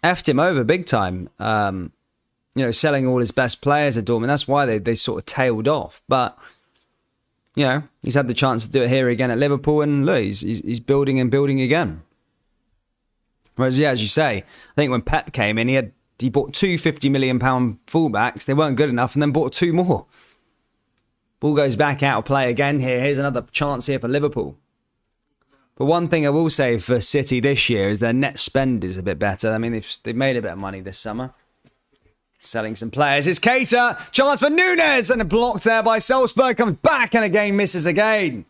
effed him over big time. Selling all his best players at Dortmund. That's why they sort of tailed off. But, you know, he's had the chance to do it here again at Liverpool. And look, he's building and building again. Whereas, yeah, as you say, I think when Pep came in, he bought two £50 million fullbacks. They weren't good enough and then bought two more. Ball goes back out of play again here. Here's another chance here for Liverpool. But one thing I will say for City this year is their net spend is a bit better. I mean, they've made a bit of money this summer. Selling some players. It's Keita. Chance for Núñez. And a blocked there by Salzburg. Comes back and again misses again.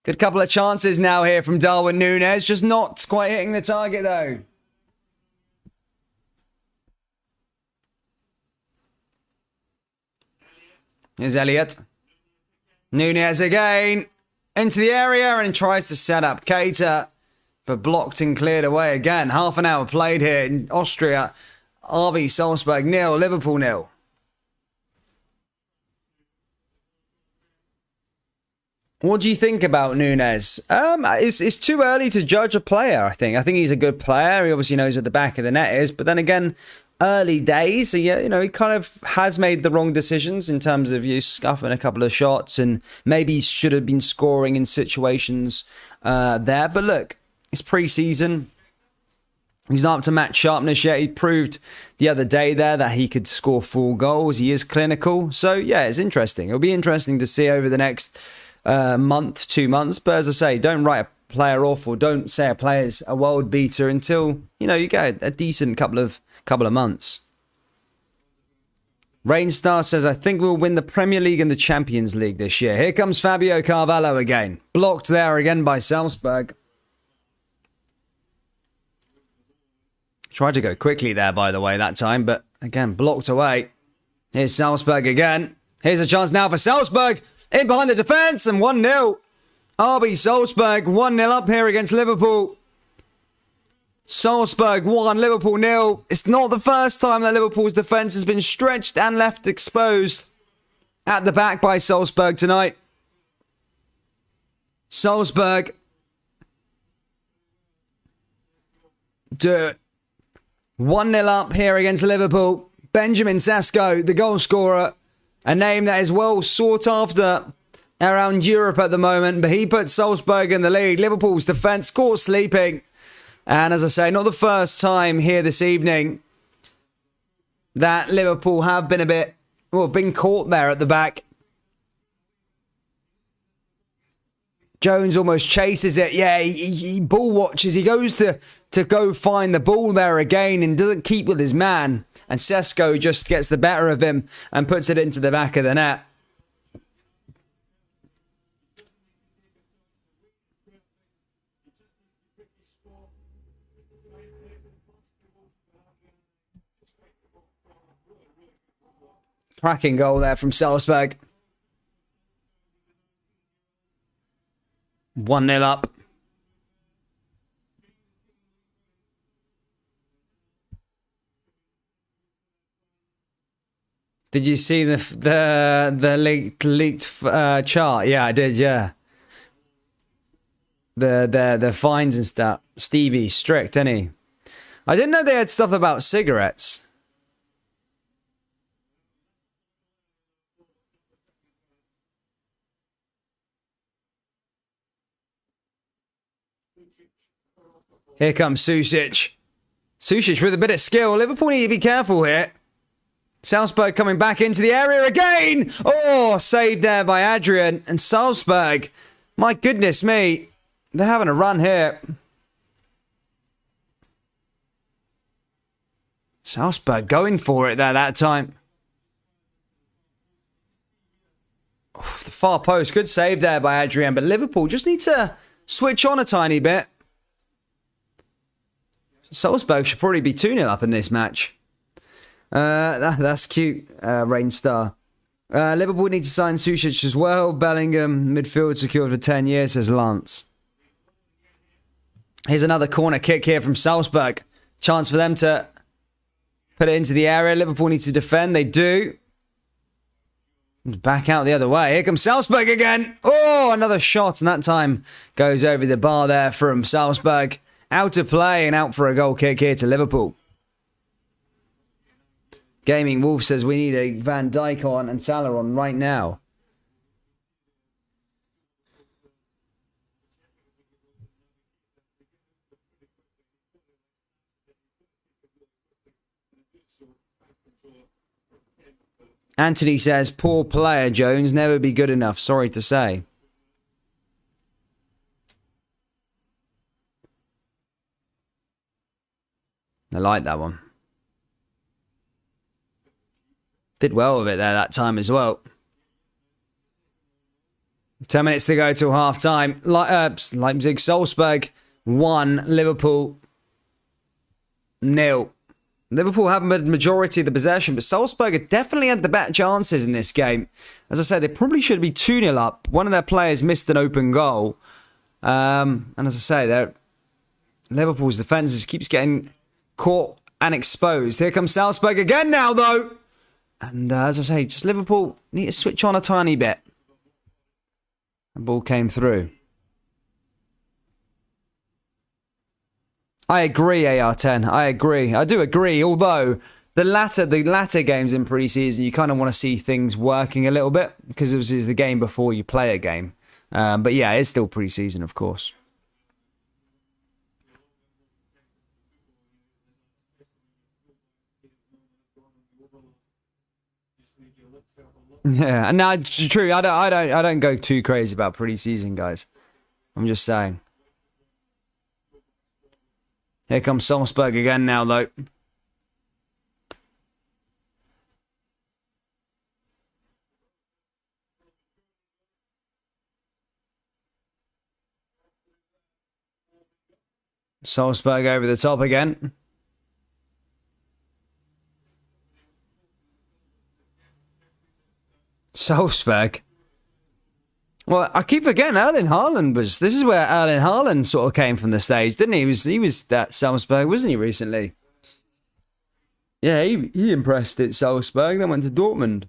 Good couple of chances now here from Darwin Núñez. Just not quite hitting the target though. Here's Elliott. Núñez again. Into the area and tries to set up Keita. But blocked and cleared away again. Half an hour played here in Austria. RB Salzburg 0, Liverpool 0. What do you think about Núñez? It's too early to judge a player, I think. I think he's a good player. He obviously knows what the back of the net is. But then again, early days. So, yeah, you know, he kind of has made the wrong decisions in terms of scuffing a couple of shots. And maybe he should have been scoring in situations there. But look, it's pre-season. He's not up to match sharpness yet. He proved the other day there that he could score 4 goals. He is clinical. So, yeah, it's interesting. It'll be interesting to see over the next month, 2 months. But as I say, don't write a player off or don't say a player's a world beater until, you get a decent couple of months. Rainstar says, I think we'll win the Premier League and the Champions League this year. Here comes Fabio Carvalho again. Blocked there again by Salzburg. Tried to go quickly there, by the way, that time, but again, blocked away. Here's Salzburg again. Here's a chance now for Salzburg. In behind the defence and 1-0. RB Salzburg 1-0 up here against Liverpool. Salzburg 1, Liverpool 0. It's not the first time that Liverpool's defence has been stretched and left exposed at the back by Salzburg tonight. Salzburg do 1-0 up here against Liverpool. Benjamin Sesko, the goal scorer, a name that is well sought after around Europe at the moment, but he put Salzburg in the lead. Liverpool's defence caught sleeping. And as I say, not the first time here this evening that Liverpool have been been caught there at the back. Jones almost chases it. Yeah, he ball watches. He goes to go find the ball there again and doesn't keep with his man. And Sesko just gets the better of him and puts it into the back of the net. Cracking goal there from Salzburg. 1-0 up. Did you see the leaked chart? Yeah, I did. Yeah. The fines and stuff. Stevie's strict, isn't he? I didn't know they had stuff about cigarettes. Here comes Susic. Susic with a bit of skill. Liverpool need to be careful here. Salzburg coming back into the area again. Oh, saved there by Adrian. And Salzburg, my goodness me, they're having a run here. Salzburg going for it there that time. Oh, the far post. Good save there by Adrian. But Liverpool just need to switch on a tiny bit. Salzburg should probably be 2-0 up in this match. That's cute, Rain Star. Liverpool need to sign Susic as well. Bellingham, midfield secured for 10 years, says Lance. Here's another corner kick here from Salzburg. Chance for them to put it into the area. Liverpool need to defend. They do. Back out the other way. Here comes Salzburg again. Oh, another shot. And that time goes over the bar there from Salzburg. Out of play and out for a goal kick here to Liverpool. Gaming Wolf says we need a Van Dijk on and Salah on right now. Anthony says, poor player, Jones. Never be good enough. Sorry to say. I like that one. Did well with it there that time as well. 10 minutes to go till half time. Leipzig, Salzburg 1, Liverpool 0. Liverpool have a majority of the possession, but Salzburg have definitely had the better chances in this game. As I said, they probably should be 2-0 up. One of their players missed an open goal. And as I say, Liverpool's defence keeps getting caught and exposed. Here comes Salzburg again now, though. And as I say, just Liverpool need to switch on a tiny bit. The ball came through. I agree, AR10. I agree. I do agree. Although the latter games in pre-season, you kind of want to see things working a little bit because this is the game before you play a game. But yeah, it's still pre-season, of course. Yeah, and no, it's true. I don't go too crazy about pre-season, guys. I'm just saying. Here comes Salzburg again now, though. Salzburg over the top again. Salzburg. Well, I keep forgetting Erling Haaland was. This is where Erling Haaland sort of came from the stage, didn't he? He was at Salzburg, wasn't he, recently? Yeah, he impressed at Salzburg. Then went to Dortmund.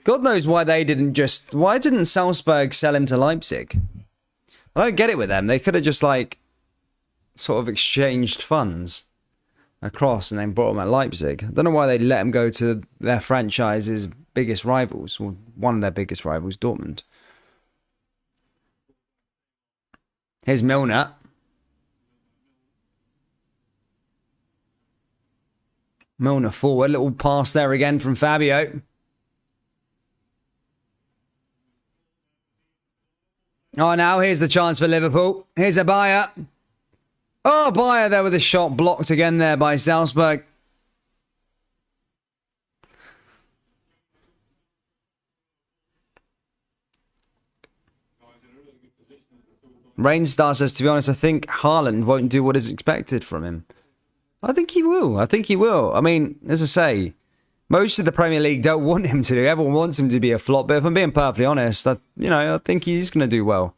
God knows why they didn't just. Why didn't Salzburg sell him to Leipzig? I don't get it with them. They could have just like sort of exchanged funds across and then brought him at Leipzig. I don't know why they let him go to their franchise's biggest rivals, or one of their biggest rivals, Dortmund. Here's Milner. Milner forward, little pass there again from Fabio. Oh, now here's the chance for Liverpool. Here's a Bayer. Oh, Bayer there with a shot blocked again there by Salzburg. Rainstar says, to be honest, I think Haaland won't do what is expected from him. I think he will. I mean, as I say, most of the Premier League don't want him to do. Everyone wants him to be a flop. But if I'm being perfectly honest, I think he's going to do well.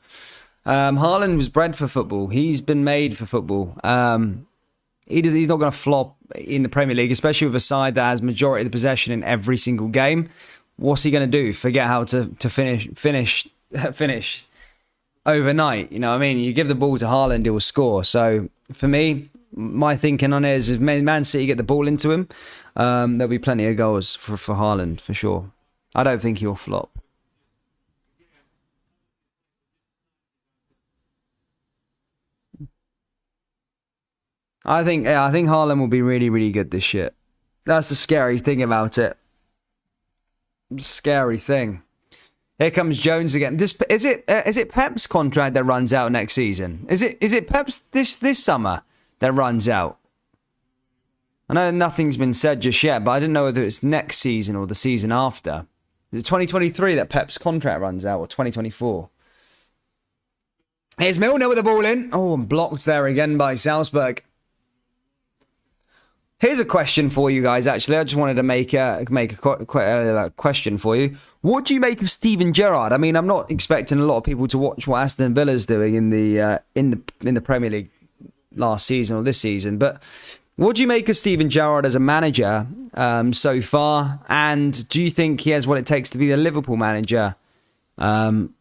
Haaland was bred for football. He's been made for football. He's not going to flop in the Premier League, especially with a side that has majority of the possession in every single game. What's he going to do? Forget how to finish overnight? You know what I mean? You give the ball to Haaland, he will score. So for me, my thinking on it is if Man City get the ball into him, there'll be plenty of goals for Haaland, for sure. I don't think he'll flop. I think Haaland will be really, really good this year. That's the scary thing about it. Scary thing. Here comes Jones again. Is it Pep's contract that runs out next season? Is it Pep's this summer that runs out? I know nothing's been said just yet, but I didn't know whether it's next season or the season after. Is it 2023 that Pep's contract runs out, or 2024? Here's Milner with the ball in. Oh, and blocked there again by Salzburg. Here's a question for you guys, actually. I just wanted to make a question for you. What do you make of Steven Gerrard? I mean, I'm not expecting a lot of people to watch what Aston Villa's doing in the Premier League last season or this season, but what do you make of Steven Gerrard as a manager so far? And do you think he has what it takes to be the Liverpool manager? Obviously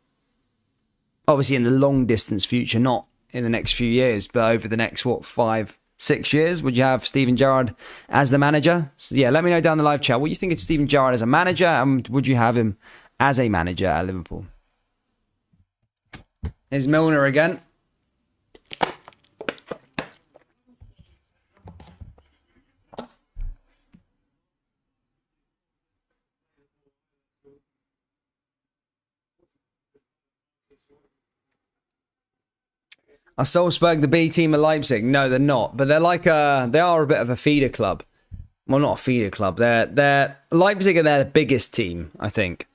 in the long distance future, not in the next few years, but over the next, 5-6 years, would you have Steven Gerrard as the manager? So yeah, let me know down the live chat what you think of Steven Gerrard as a manager, and would you have him as a manager at Liverpool? Here's Milner again. Are Salzburg the B team of Leipzig? No, they're not. But they're they are a bit of a feeder club. Well, not a feeder club. They're Leipzig are their biggest team, I think.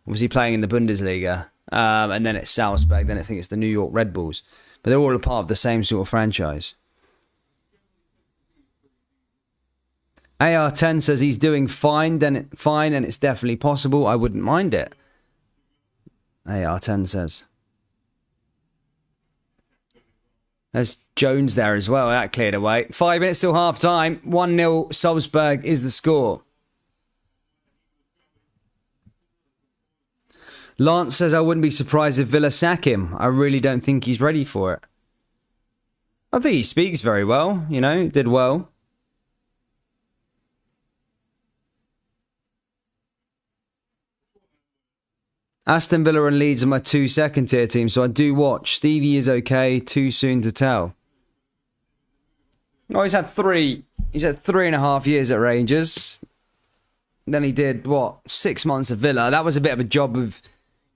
Obviously playing in the Bundesliga. And then it's Salzburg. Then I think it's the New York Red Bulls. But they're all a part of the same sort of franchise. AR10 says he's doing fine, and it's definitely possible. I wouldn't mind it. AR10 says. There's Jones there as well. That cleared away. 5 minutes till half time. 1-0 Salzburg is the score. Lance says, I wouldn't be surprised if Villa sack him. I really don't think he's ready for it. I think he speaks very well. Did well. Aston Villa and Leeds are my 2 second-tier teams, so I do watch. Stevie is okay. Too soon to tell. Oh, he's had 3.5 years at Rangers. Then he did, 6 months at Villa. That was a bit of a job of,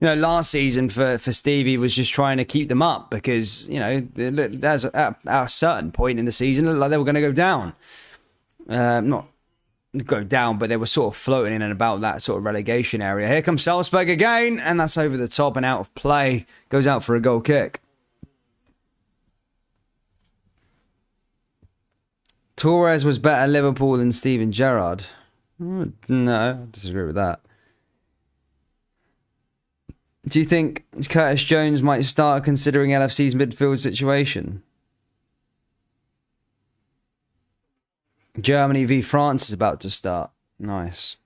last season for Stevie was just trying to keep them up because, there's at a certain point in the season, it looked like they were going to go down. Not go down, but they were sort of floating in and about that sort of relegation area. Here comes Salzburg again, and that's over the top and out of play. Goes out for a goal kick. Torres was better at Liverpool than Steven Gerrard. No, I disagree with that. Do you think Curtis Jones might start considering LFC's midfield situation? Germany v France is about to start. Nice.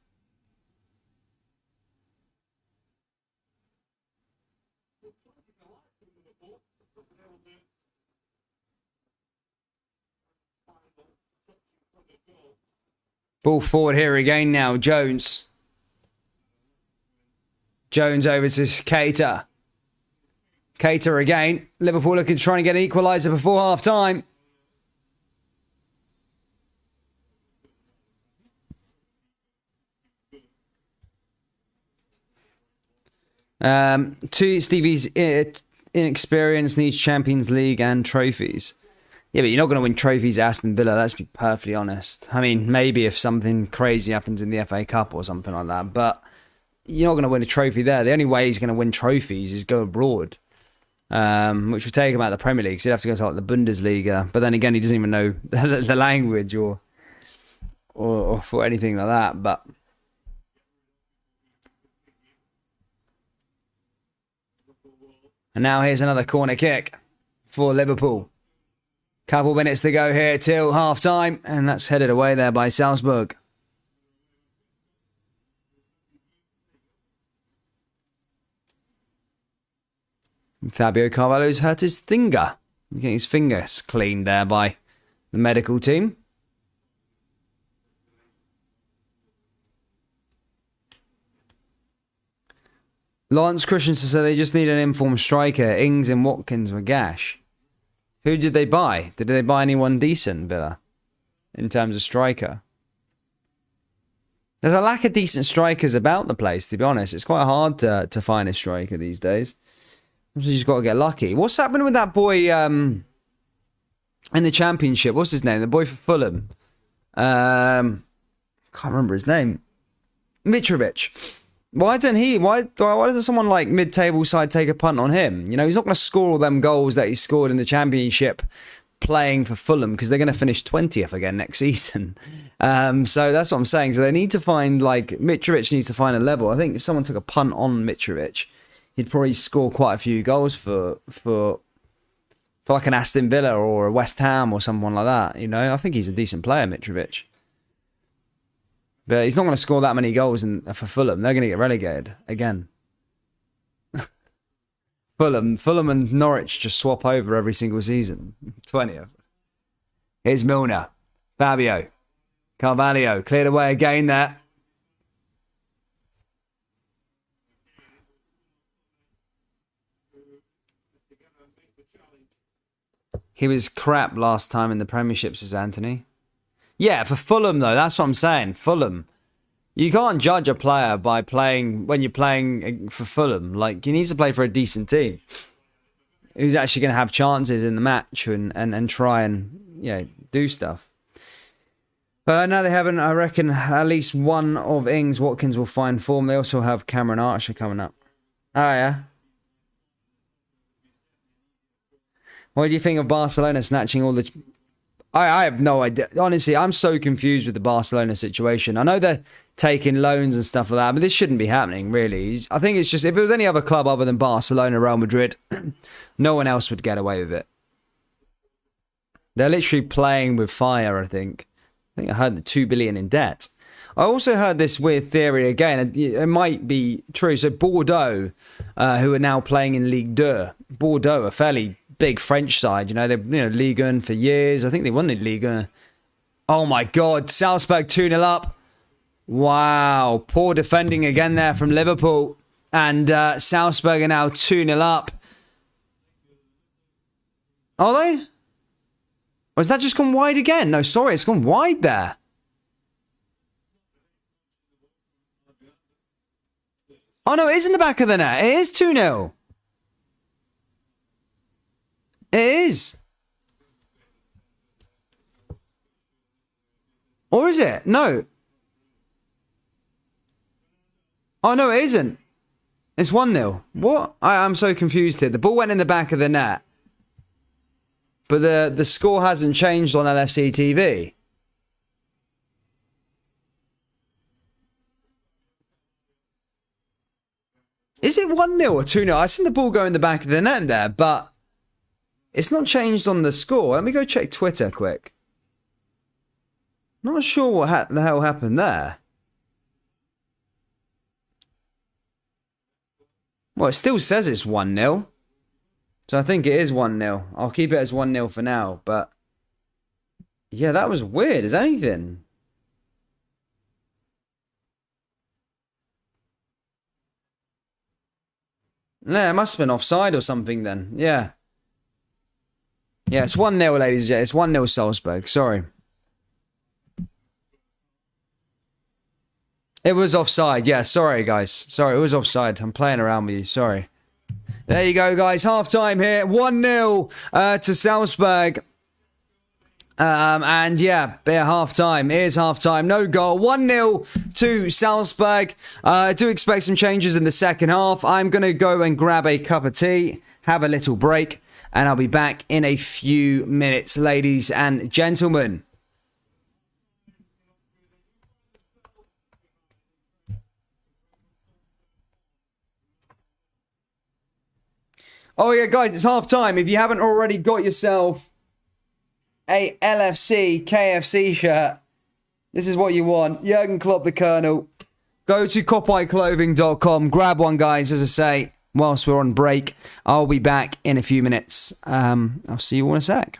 Ball forward here again now. Jones. Jones over to Keita. Keita again. Liverpool looking to try and get an equaliser before half time. Stevie's inexperience needs Champions League and trophies. Yeah, but you're not going to win trophies at Aston Villa, let's be perfectly honest. I mean, maybe if something crazy happens in the FA Cup or something like that, but you're not going to win a trophy there. The only way he's going to win trophies is go abroad, which would take him out of the Premier League. So he'd have to go to like the Bundesliga. But then again, he doesn't even know the language or for anything like that. But and now here's another corner kick for Liverpool. Couple minutes to go here till half time, and that's headed away there by Salzburg. Fabio Carvalho's hurt his finger. Getting his fingers cleaned there by the medical team. Lawrence Christensen said they just need an informed striker. Ings and Watkins were gash. Who did they buy? Did they buy anyone decent, Villa, in terms of striker? There's a lack of decent strikers about the place, to be honest. It's quite hard to find a striker these days. You just got to get lucky. What's happening with that boy in the Championship? What's his name? The boy for Fulham. Can't remember his name. Mitrovic. Why doesn't someone like mid-table side take a punt on him? You know, he's not going to score all them goals that he scored in the Championship playing for Fulham because they're going to finish 20th again next season. So that's what I'm saying. So they need to find, like, Mitrovic needs to find a level. I think if someone took a punt on Mitrovic, he'd probably score quite a few goals for like an Aston Villa or a West Ham or someone like that. You know, I think he's a decent player, Mitrovic. But he's not going to score that many goals for Fulham. They're going to get relegated again. Fulham and Norwich just swap over every single season. 20th. Here's Milner. Fabio. Carvalho. Cleared away again there. He was crap last time in the Premiership, says Anthony. Yeah, for Fulham, though, that's what I'm saying. Fulham. You can't judge a player by playing when you're playing for Fulham. Like, he needs to play for a decent team who's actually going to have chances in the match and try and do stuff. Now they haven't, I reckon, at least one of Ings, Watkins will find form. They also have Cameron Archer coming up. Oh, yeah. What do you think of Barcelona snatching all the... I have no idea. Honestly, I'm so confused with the Barcelona situation. I know they're taking loans and stuff like that, but this shouldn't be happening, really. I think it's just, if it was any other club other than Barcelona, Real Madrid, no one else would get away with it. They're literally playing with fire, I think. I heard the 2 billion in debt. I also heard this weird theory again. It might be true. So Bordeaux, who are now playing in Ligue 2, Bordeaux, a fairly big French side, they've Ligue 1 for years. I think they won the Ligue 1. Oh my God, Salzburg 2-0 up. Wow, poor defending again there from Liverpool. And Salzburg are now 2-0 up. Are they? Or has that just gone wide again? No, sorry, it's gone wide there. Oh no, it is in the back of the net. It is 2-0. It is. Or is it? No. Oh, no, it isn't. It's 1-0. What? I'm so confused here. The ball went in the back of the net. But the score hasn't changed on LFC TV. Is it 1-0 or 2-0? I seen the ball go in the back of the net there, but it's not changed on the score. Let me go check Twitter quick. Not sure what the hell happened there. Well, it still says it's 1-0. So I think it is 1-0. I'll keep it as 1-0 for now, but yeah, that was weird as anything. Yeah, it must have been offside or something then. Yeah. Yeah, it's 1-0, ladies and gentlemen. It's 1-0 Salzburg. Sorry. It was offside. Yeah, sorry, guys. Sorry, it was offside. I'm playing around with you. Sorry. There you go, guys. Half-time here. 1-0 to Salzburg. And yeah, half-time. Here's half-time. No goal. 1-0 to Salzburg. I do expect some changes in the second half. I'm going to go and grab a cup of tea, have a little break, and I'll be back in a few minutes, ladies and gentlemen. Oh yeah, guys, it's half-time. If you haven't already got yourself a LFC KFC shirt, this is what you want. Jurgen Klopp, the Colonel. Go to copyclothing.com. Grab one, guys, as I say, whilst we're on break. I'll be back in a few minutes. I'll see you all in a sec.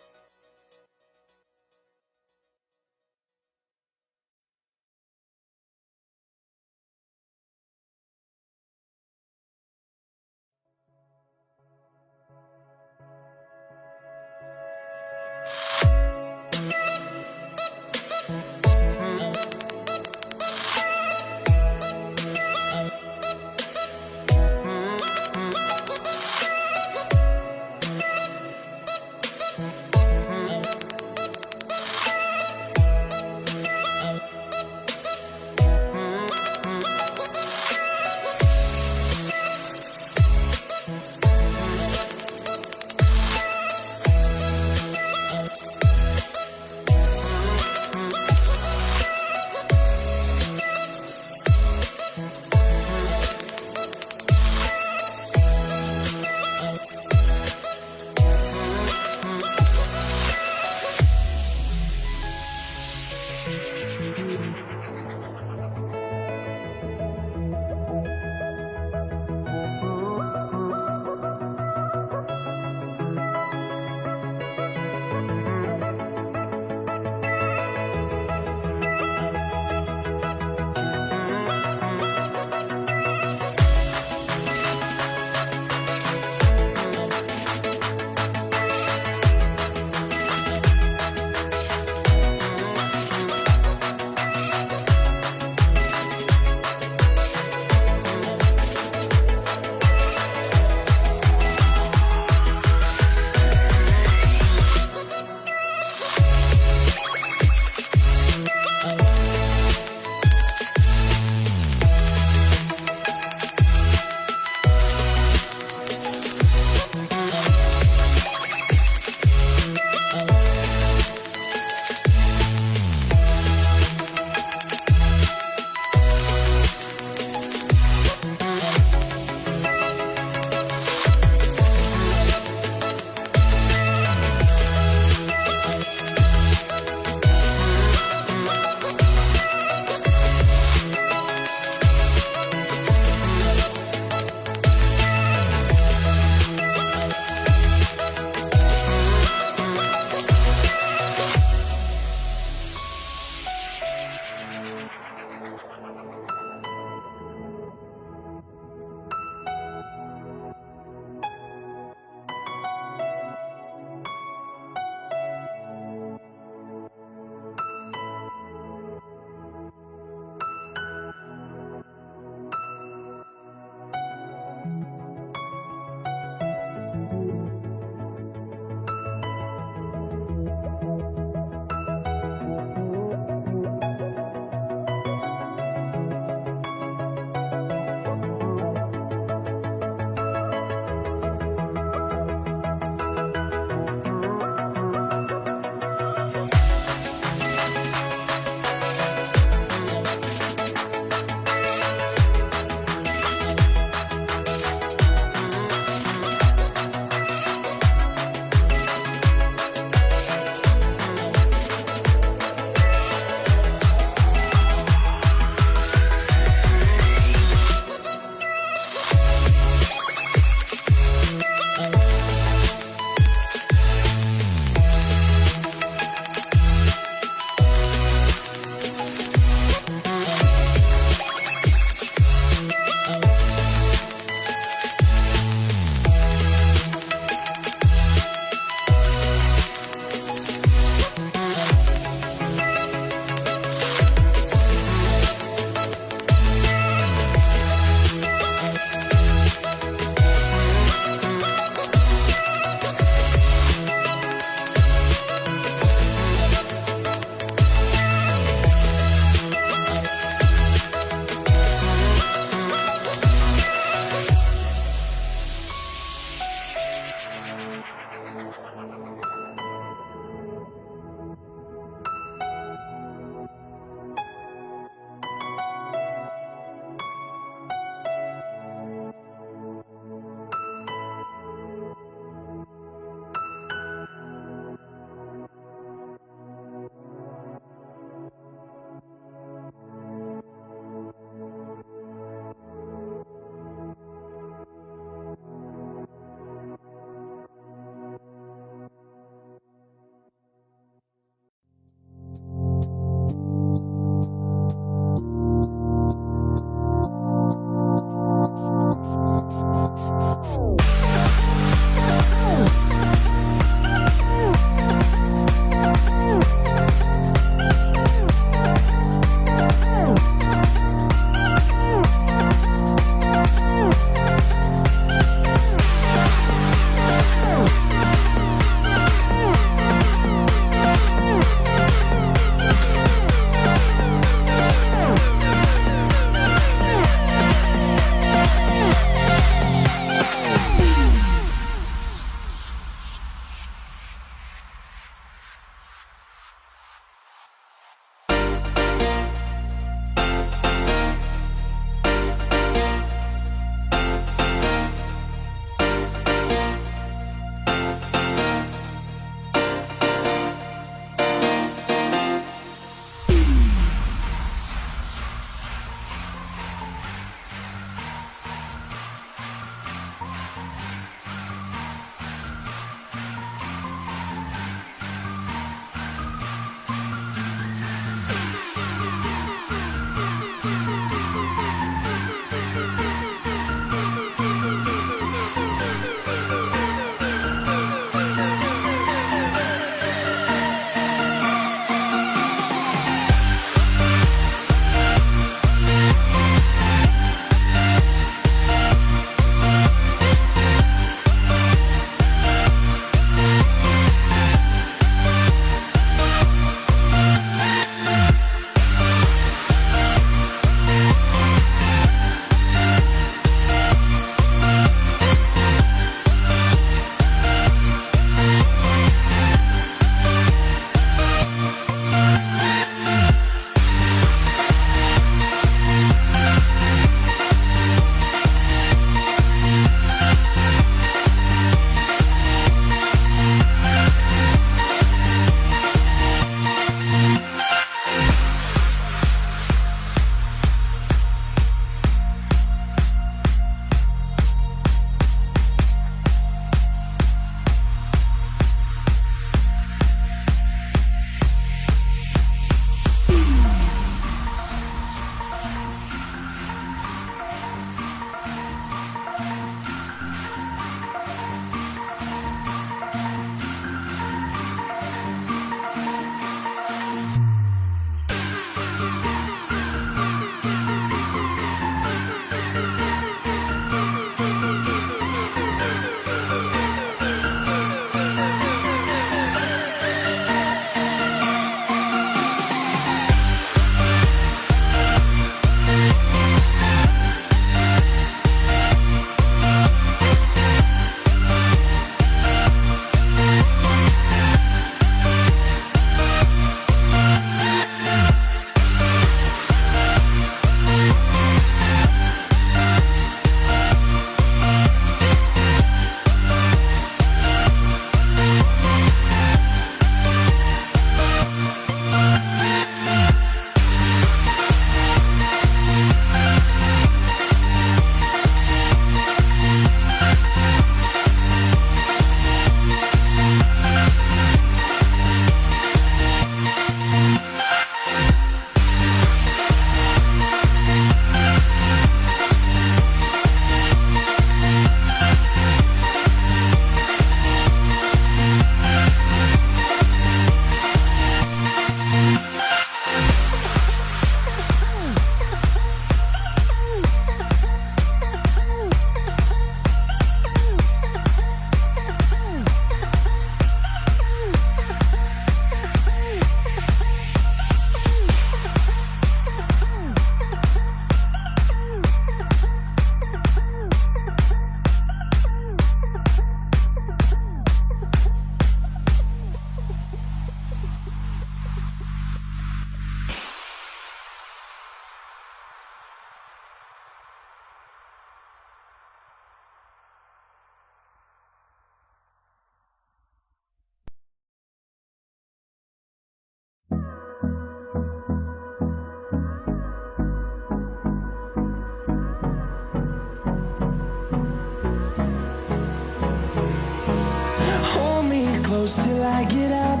close till I get up.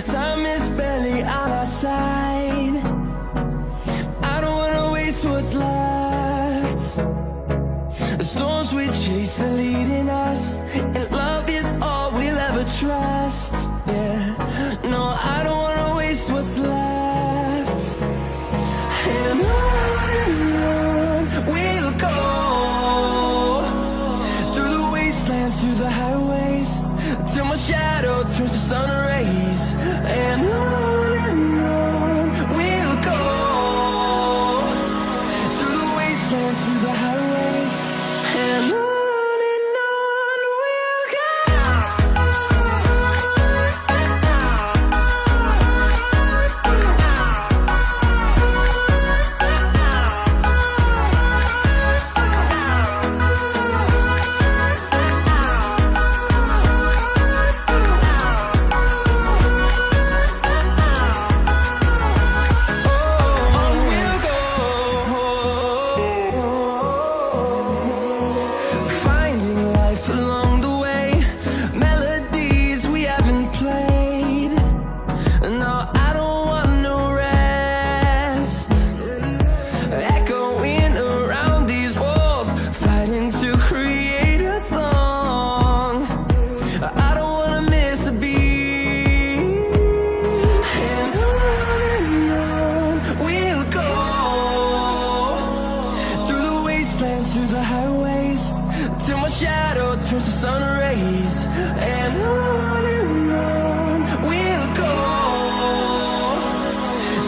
Time is barely on our side. I don't wanna waste what's left. The storms we chase are leading us, and love is all we'll ever trust. Yeah, no, I don't wanna waste what's left. And on we'll go, through the wastelands, through the highways, till my shadow turns to sun rays. And on we'll go, through the wastelands, through the highways, and on we'll go. Finding life along the way, melodies we haven't played. No, I don't want no rest. Echoing around these walls, fighting to create a song. I don't wanna miss a beat. And on we'll go, through the wastelands, through the highways, till my shadow turns to sun rays. And on we'll go,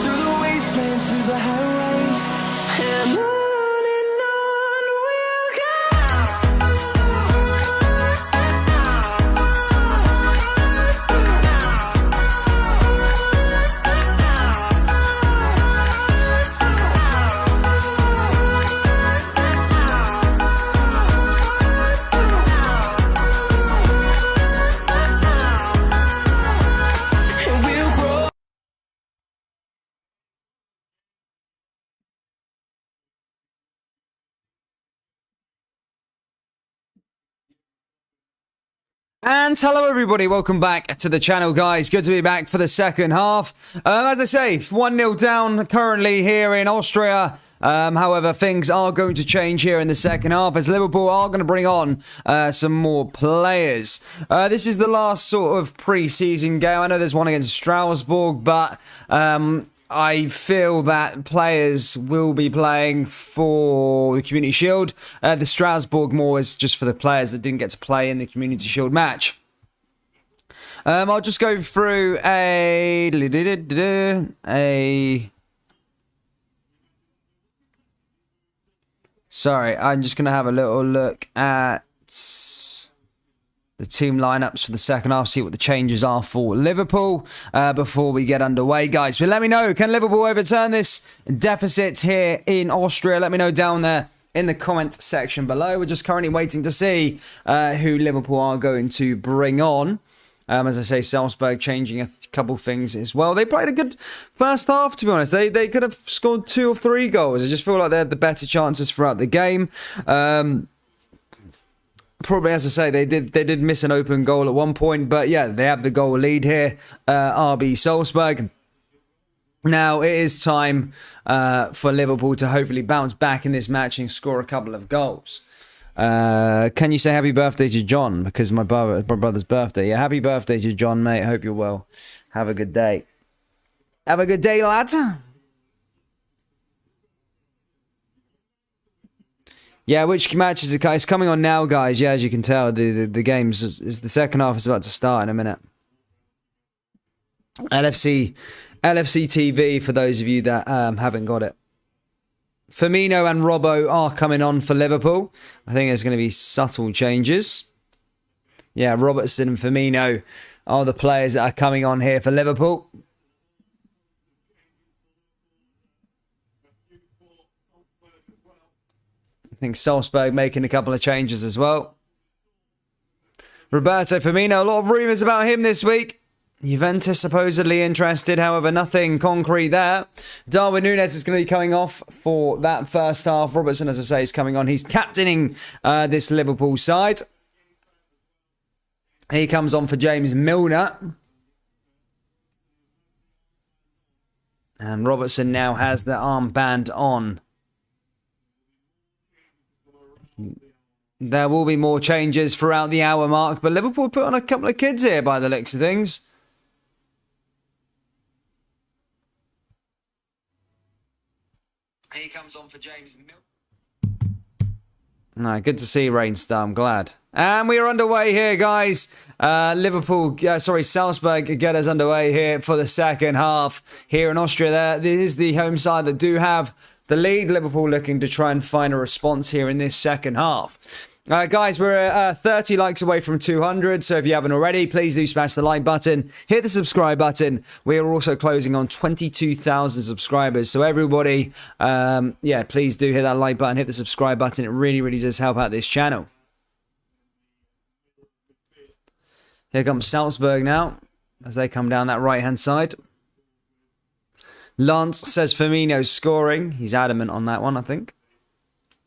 through the wastelands, through the highways, and on we'll go. And we'll grow. And hello everybody, welcome back to the channel guys, good to be back for the second half. As I say, 1-0 down currently here in Austria. However, things are going to change here in the second half as Liverpool are going to bring on some more players. This is the last sort of pre-season game. I know there's one against Salzburg, but I feel that players will be playing for the Community Shield. The Strasbourg more is just for the players that didn't get to play in the Community Shield match. I'll just go through Sorry, I'm just going to have a little look at the team lineups for the second half, see what the changes are for Liverpool before we get underway, guys. But let me know, can Liverpool overturn this deficit here in Austria? Let me know down there in the comment section below. We're just currently waiting to see who Liverpool are going to bring on. As I say, Salzburg changing a couple things as well. They played a good first half, to be honest. They could have scored 2 or 3 goals. I just feel like they had the better chances throughout the game. Probably, as I say, they did miss an open goal at one point, but yeah, they have the goal lead here. RB Salzburg. Now it is time for Liverpool to hopefully bounce back in this match and score a couple of goals. Can you say happy birthday to John? Because my brother's birthday. Yeah, happy birthday to John, mate. I hope you're well. Have a good day. Have a good day, lad. Yeah, which match is it? It's coming on now, guys. Yeah, as you can tell, the games is the second half is about to start in a minute. LFC TV for those of you that haven't got it. Firmino and Robbo are coming on for Liverpool. I think there's going to be subtle changes. Yeah, Robertson and Firmino are the players that are coming on here for Liverpool. I think Salzburg making a couple of changes as well. Roberto Firmino, a lot of rumours about him this week. Juventus supposedly interested, however, nothing concrete there. Darwin Núñez is going to be coming off for that first half. Robertson, as I say, is coming on. He's captaining this Liverpool side. He comes on for James Milner. And Robertson now has the armband on. There will be more changes throughout the hour mark, but Liverpool put on a couple of kids here by the looks of things. He comes on for James Milner. No, good to see Rainstar, I'm glad. And we are underway here, guys. Salzburg get us underway here for the second half here in Austria. This is the home side that do have the lead. Liverpool looking to try and find a response here in this second half. Guys, we're 30 likes away from 200, so if you haven't already, please do smash the like button, hit the subscribe button. We are also closing on 22,000 subscribers, so everybody, please do hit that like button, hit the subscribe button. It really, really does help out this channel. Here comes Salzburg now, as they come down that right-hand side. Lance says Firmino's scoring. He's adamant on that one, I think.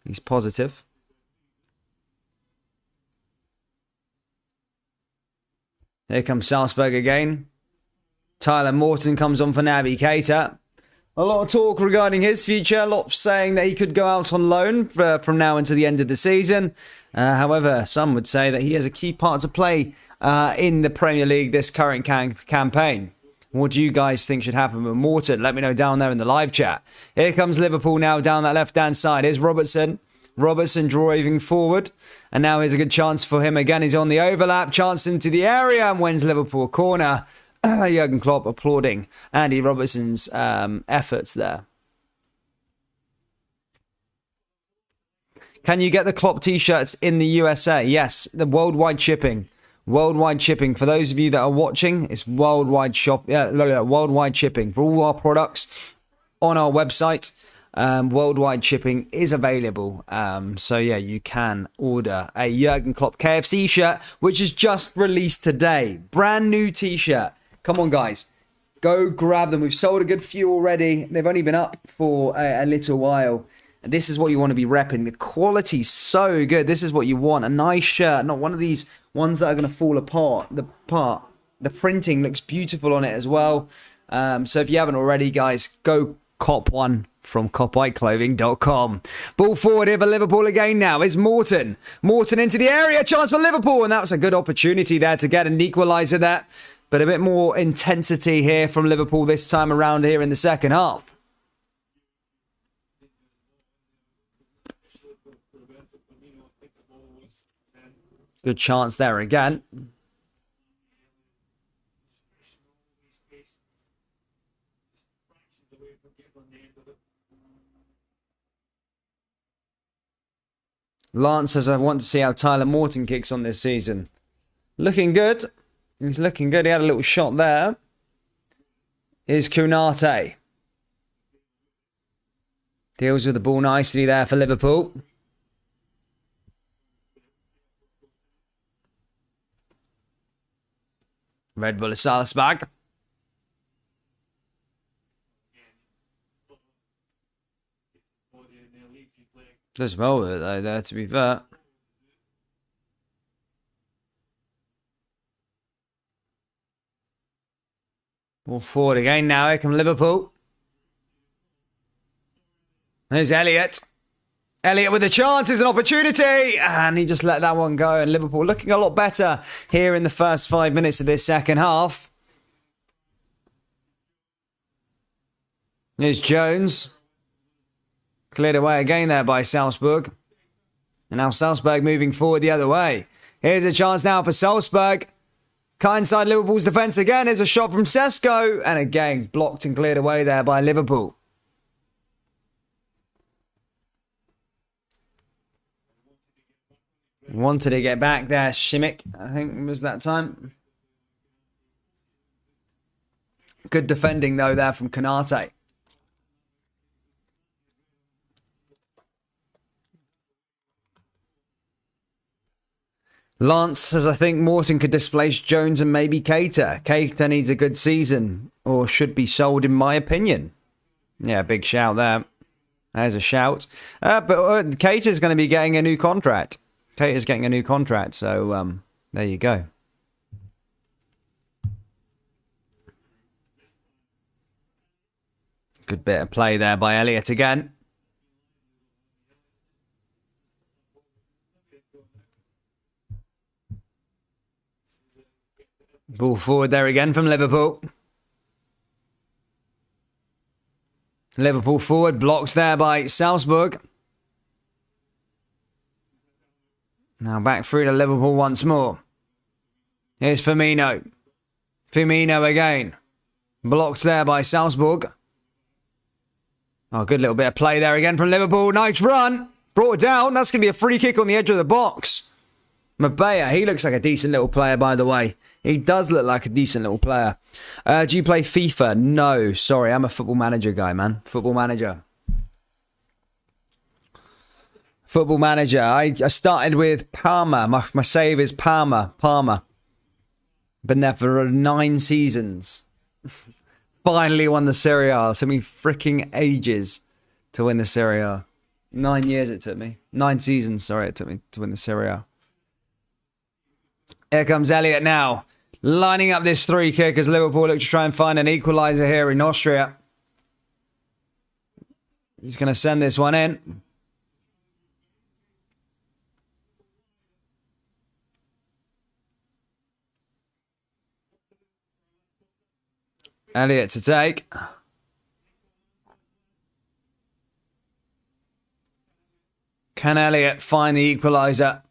He's positive. Here comes Salzburg again. Tyler Morton comes on for Naby Keita. A lot of talk regarding his future. A lot saying that he could go out on loan from now until the end of the season. However, some would say that he has a key part to play in the Premier League this current campaign. What do you guys think should happen with Morton? Let me know down there in the live chat. Here comes Liverpool now down that left-hand side. Here's Robertson. Robertson driving forward. And now here's a good chance for him again. He's on the overlap. Chance into the area and wins Liverpool corner. Jurgen Klopp applauding Andy Robertson's efforts there. Can you get the Klopp t-shirts in the USA? Yes, the worldwide shipping. Worldwide shipping. For those of you that are watching, it's worldwide worldwide shipping for all our products on our website. Worldwide shipping is available. So yeah, you can order a Jurgen Klopp KFC shirt, which is just released today. Brand new t-shirt. Come on, guys. Go grab them. We've sold a good few already. They've only been up for a little while. And this is what you want to be repping. The quality's so good. This is what you want. A nice shirt, not one of these ones that are going to fall apart. The printing looks beautiful on it as well. So if you haven't already, guys, go cop one from copbikeclothing.com. Ball forward here for Liverpool again now is Morton. Morton into the area. Chance for Liverpool. And that was a good opportunity there to get an equaliser there. But a bit more intensity here from Liverpool this time around here in the second half. Good chance there again. Lance says, I want to see how Tyler Morton kicks on this season. Looking good. He's looking good. He had a little shot there. Here's Kunate. Deals with the ball nicely there for Liverpool. Red Bull Salzburg. Does well with it though, there to be fair. Ball forward again now. Here come Liverpool. There's Elliott. Elliott with a chance, is an opportunity, and he just let that one go. And Liverpool looking a lot better here in the first 5 minutes of this second half. Here's Jones. Cleared away again there by Salzburg. And now Salzburg moving forward the other way. Here's a chance now for Salzburg. Cut inside Liverpool's defence again. Here's a shot from Sesko. And again, blocked and cleared away there by Liverpool. Wanted to get back there. Shimmick, I think, was that time. Good defending, though, there from Konate. Lance says, I think Morton could displace Jones and maybe Keita. Keita needs a good season, or should be sold, in my opinion. Yeah, big shout there. There's a shout. But Keita's going to be getting a new contract. Keita's getting a new contract, so there you go. Good bit of play there by Elliott again. Ball forward there again from Liverpool. Liverpool forward, blocked there by Salzburg. Now back through to Liverpool once more. Here's Firmino. Firmino again. Blocked there by Salzburg. Oh, good little bit of play there again from Liverpool. Nice run. Brought it down. That's going to be a free kick on the edge of the box. Mabea, he looks like a decent little player, by the way. He does look like a decent little player. Do you play FIFA? No, sorry. I'm a football manager guy, man. Football manager. Football manager. I started with Parma. My save is Parma. Been there for 9 seasons. Finally won the Serie A. It took me freaking ages to win the Serie A. 9 years it took me. 9 seasons, sorry, it took me to win the Serie A. Here comes Elliott now. Lining up this free kick as Liverpool look to try and find an equaliser here in Austria. He's going to send this one in. Elliott to take. Can Elliott find the equaliser?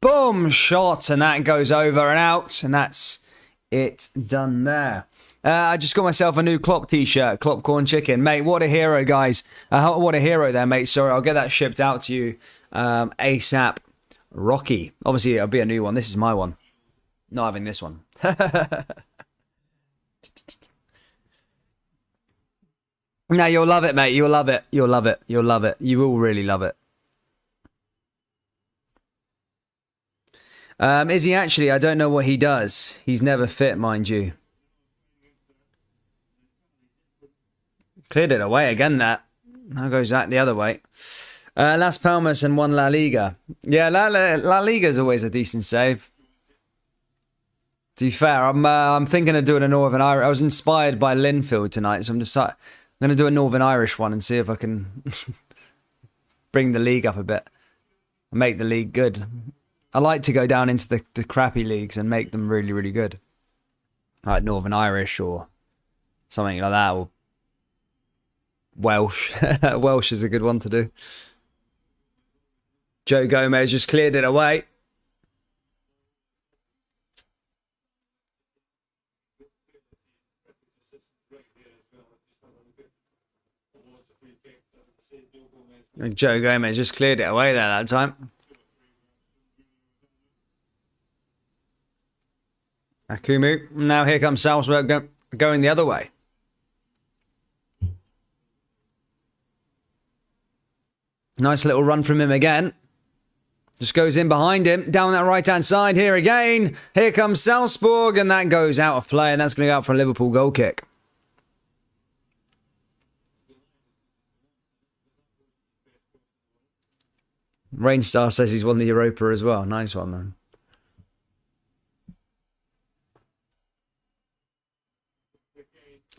Boom! Shot, and that goes over and out, and that's it done there. I just got myself a new Klopp t-shirt, Klopp Corn Chicken. Mate, what a hero, guys. What a hero there, mate. Sorry, I'll get that shipped out to you ASAP. Rocky. Obviously, it'll be a new one. This is my one. Not having this one. No, you'll love it, mate. You'll love it. You'll love it. You'll love it. You will really love it. Is he actually? I don't know what he does. He's never fit, mind you. Cleared it away again, that. Now goes that the other way. Las Palmas and 1 La Liga. Yeah, La Liga is always a decent save. To be fair, I'm thinking of doing a Northern Irish. I was inspired by Linfield tonight, so I'm going to do a Northern Irish one and see if I can bring the league up a bit. Make the league good. I like to go down into the crappy leagues and make them really, really good. Like Northern Irish or something like that. Or Welsh. Welsh is a good one to do. Joe Gomez just cleared it away. Joe Gomez just cleared it away there that time. Akumu. Now here comes Salzburg going the other way. Nice little run from him again. Just goes in behind him. Down that right-hand side here again. Here comes Salzburg, and that goes out of play, and that's going to go out for a Liverpool goal kick. Rainstar says he's won the Europa as well. Nice one, man.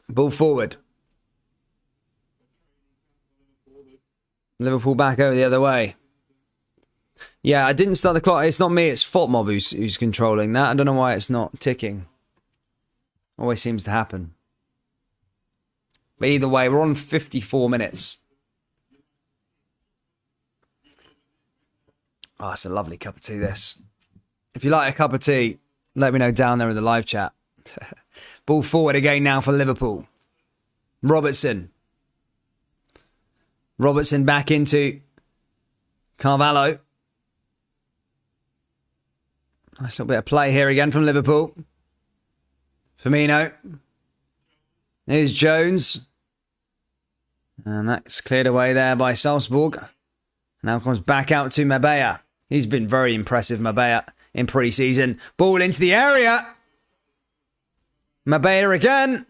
Ball forward. Liverpool back over the other way. Yeah, I didn't start the clock. It's not me. It's FotMob who's controlling that. I don't know why it's not ticking. Always seems to happen. But either way, we're on 54 minutes. Oh, it's a lovely cup of tea, this. If you like a cup of tea, let me know down there in the live chat. Ball forward again now for Liverpool. Robertson. Robertson back into Carvalho. Nice little bit of play here again from Liverpool. Firmino. Here's Jones. And that's cleared away there by Salzburg. Now comes back out to Mabea. He's been very impressive, Mabea, in pre-season. Ball into the area. Mabea again.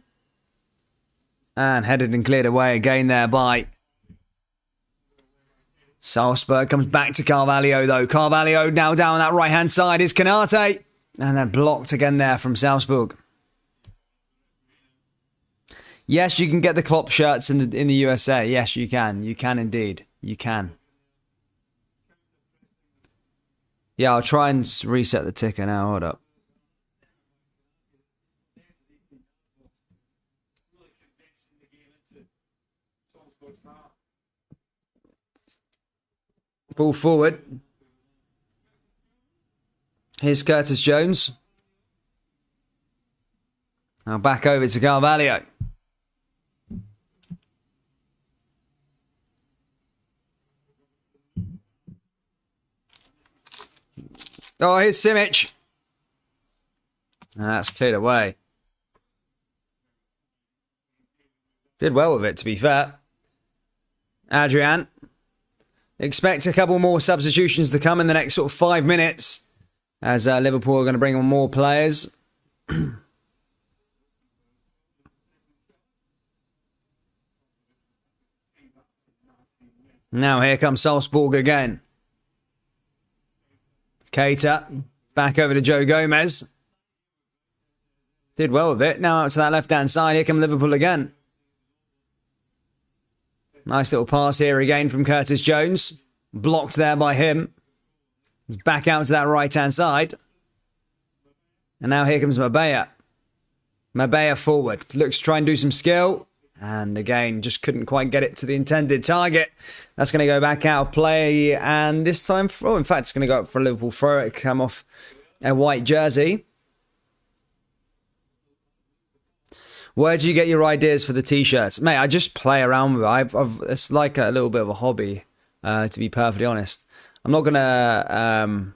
And headed and cleared away again there by Salzburg. Comes back to Carvalho, though. Carvalho now down that right-hand side is Kanate. And then blocked again there from Salzburg. Yes, you can get the Klopp shirts in the USA. Yes, you can. You can indeed. You can. Yeah, I'll try and reset the ticker now. Hold up. Ball forward. Here's Curtis Jones. Now back over to Carvalho. Oh, here's Simic. That's cleared away. Did well with it, to be fair. Adrian. Expect a couple more substitutions to come in the next sort of 5 minutes, as Liverpool are going to bring on more players. Now here comes Salzburg again. Keita, back over to Joe Gomez. Did well with it. Now out to that left-hand side. Here come Liverpool again. Nice little pass here again from Curtis Jones. Blocked there by him. Back out to that right-hand side. And now here comes Mabea. Mabea forward. Looks to try and do some skill. And again, just couldn't quite get it to the intended target. That's going to go back out of play. And this time, in fact, it's going to go up for a Liverpool throw. It come off a white jersey. Where do you get your ideas for the t-shirts? Mate, I just play around with it. It's like a little bit of a hobby, to be perfectly honest. I'm not going to...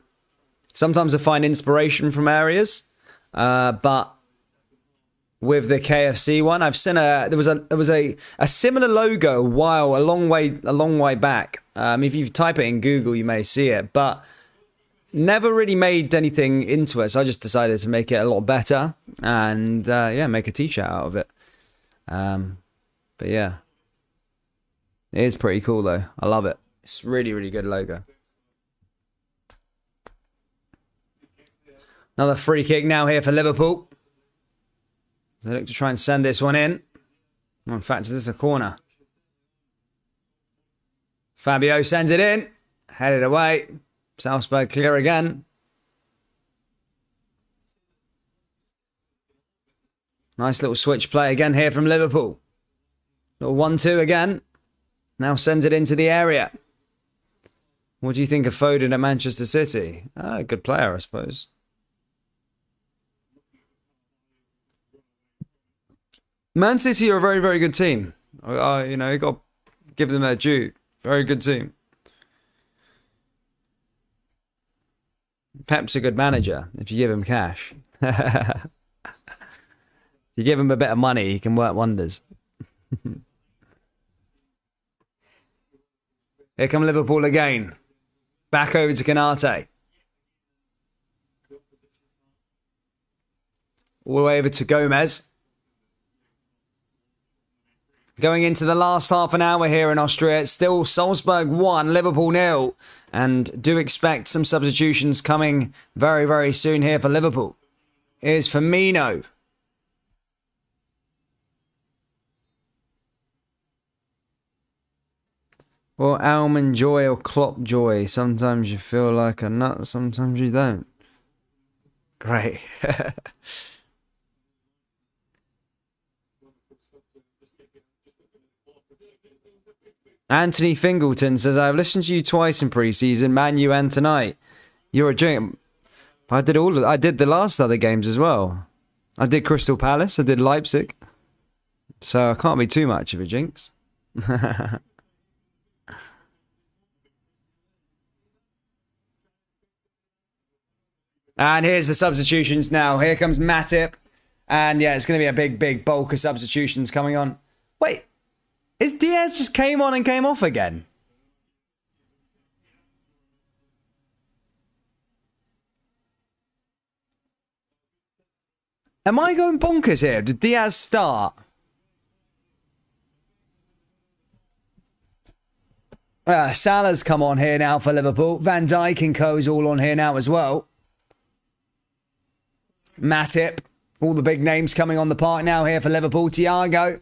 sometimes I find inspiration from areas. But with the KFC one, I've seen there was a similar logo a long way back. If you type it in Google, you may see it, but never really made anything into it. So I just decided to make it a lot better and make a t-shirt out of it. But yeah, it is pretty cool though. I love it. It's really, really good logo. Another free kick now here for Liverpool. They look to try and send this one in. Well, in fact, is this a corner? Fabio sends it in. Headed away. Salzburg clear again. Nice little switch play again here from Liverpool. Little 1-2 again. Now sends it into the area. What do you think of Foden at Manchester City? Good player, I suppose. Man City are a very, very good team. You got to give them their due. Very good team. Pep's a good manager if you give him cash. If you give him a bit of money, he can work wonders. Here come Liverpool again. Back over to Canate. All the way over to Gomez. Going into the last half an hour here in Austria, it's still Salzburg 1, Liverpool 0. And do expect some substitutions coming very, very soon here for Liverpool. Here's Firmino. Or almond joy or Klopp joy. Sometimes you feel like a nut, sometimes you don't. Great. Anthony Fingleton says, I've listened to you twice in pre-season, Man U and tonight. You're a drink. I did the last other games as well. I did Crystal Palace, I did Leipzig. So I can't be too much of a jinx. And here's the substitutions now. Here comes Matip. And yeah, it's going to be a big, big bulk of substitutions coming on. Wait. Is Diaz just came on and came off again? Am I going bonkers here? Did Diaz start? Salah's come on here now for Liverpool. Van Dijk and co is all on here now as well. Matip. All the big names coming on the park now here for Liverpool. Thiago.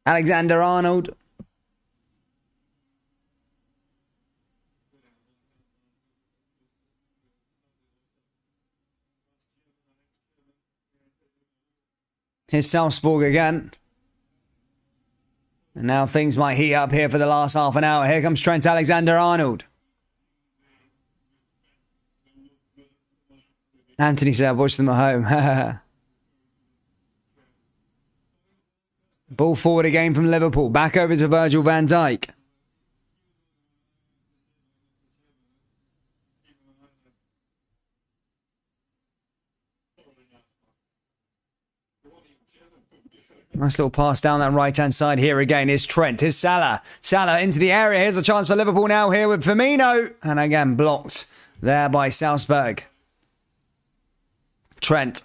Alexander-Arnold. Here's Salzburg again. And now things might heat up here for the last half an hour. Here comes Trent Alexander-Arnold. Anthony said, watch them at home. Ball forward again from Liverpool. Back over to Virgil van Dijk. Nice little pass down that right-hand side here again. Here's Trent. Here's Salah. Salah into the area. Here's a chance for Liverpool now here with Firmino. And again, blocked there by Salzburg. Trent.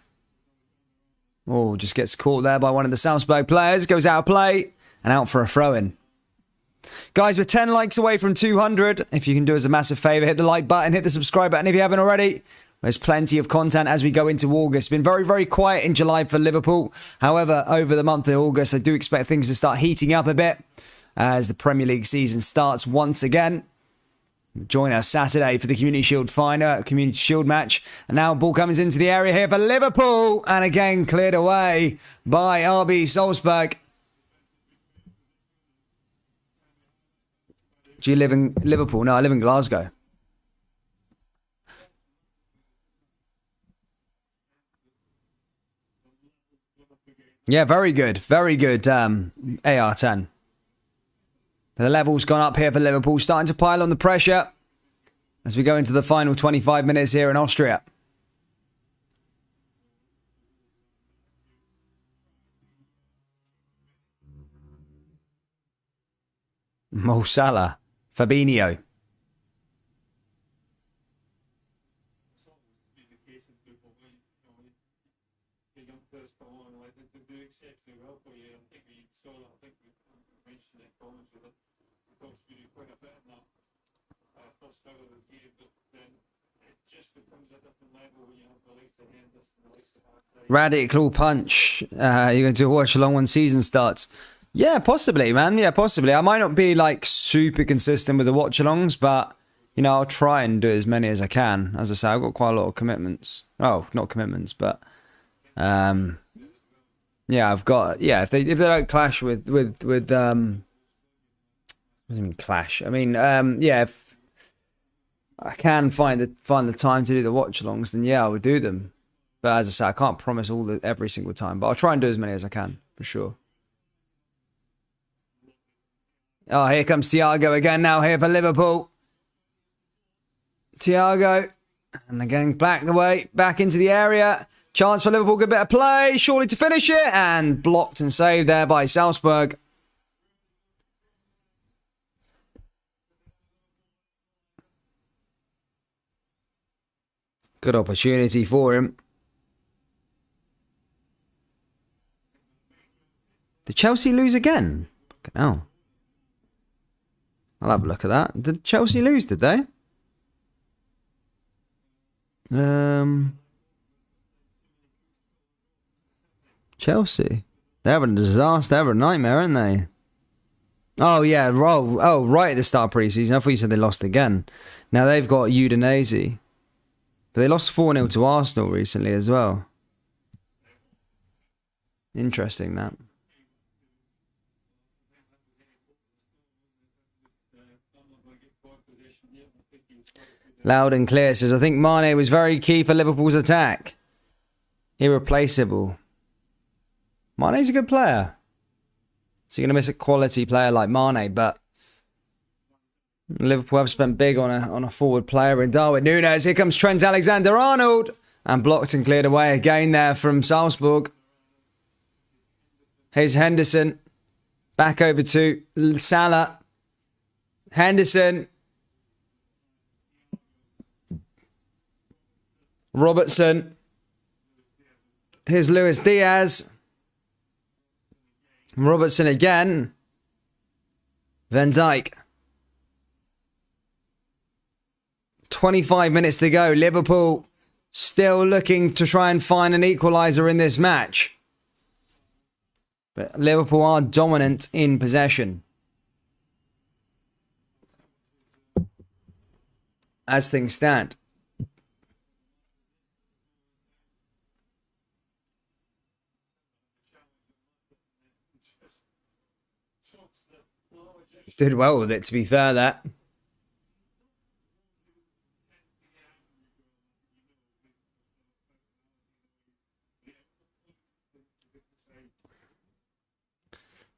Oh, just gets caught there by one of the Salzburg players. Goes out of play and out for a throw-in. Guys, we're 10 likes away from 200. If you can do us a massive favour, hit the like button, hit the subscribe button if you haven't already. There's plenty of content as we go into August. Been very, very quiet in July for Liverpool. However, over the month of August, I do expect things to start heating up a bit as the Premier League season starts once again. Join us Saturday for the Community Shield match. And now ball comes into the area here for Liverpool. And again, cleared away by RB Salzburg. Do you live in Liverpool? No, I live in Glasgow. Yeah, very good. Very good AR10. The level's gone up here for Liverpool. Starting to pile on the pressure as we go into the final 25 minutes here in Austria. Mo Salah. Fabinho. Radical punch. You're going to watch along when season starts. Yeah, possibly, man. Yeah, possibly. I might not be like super consistent with the watch alongs, but you know, I'll try and do as many as I can. As I say, I've got quite a lot of commitments. Oh, not commitments, but yeah, I've got if they don't clash with what do you mean clash? I mean yeah, if I can find the time to do the watch alongs, then yeah, I would do them. But as I say, I can't promise every single time, but I'll try and do as many as I can for sure. Oh, here comes Thiago again now here for Liverpool. Thiago. And again, back into the area. Chance for Liverpool, good bit of play. Surely to finish it. And blocked and saved there by Salzburg. Good opportunity for him. Did Chelsea lose again? Fucking hell. I'll have a look at that. Did Chelsea lose, did they? Chelsea. They're having a disaster. They're having a nightmare, aren't they? Oh, yeah. Oh, right at the start of pre-season. I thought you said they lost again. Now they've got Udinese. But they lost 4-0 to Arsenal recently as well. Interesting, that. Loud and clear says, I think Mane was very key for Liverpool's attack. Irreplaceable. Mane's a good player. So you're going to miss a quality player like Mane, but Liverpool have spent big on a forward player in Darwin Núñez. Here comes Trent Alexander-Arnold. And blocked and cleared away again there from Salzburg. Here's Henderson. Back over to Salah. Henderson. Robertson. Here's Luis Diaz. Robertson again. Van Dijk. 25 minutes to go. Liverpool still looking to try and find an equaliser in this match. But Liverpool are dominant in possession. As things stand. Did well with it, to be fair, that.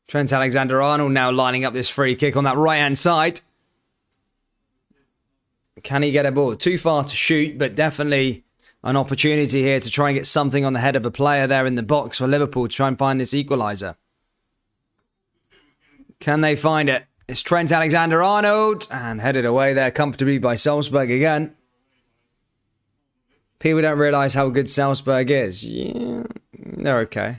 Trent Alexander-Arnold now lining up this free kick on that right-hand side. Can he get a ball? Too far to shoot, but definitely an opportunity here to try and get something on the head of a player there in the box for Liverpool to try and find this equaliser. Can they find it? It's Trent Alexander-Arnold and headed away there comfortably by Salzburg again. People don't realise how good Salzburg is. Yeah, they're okay.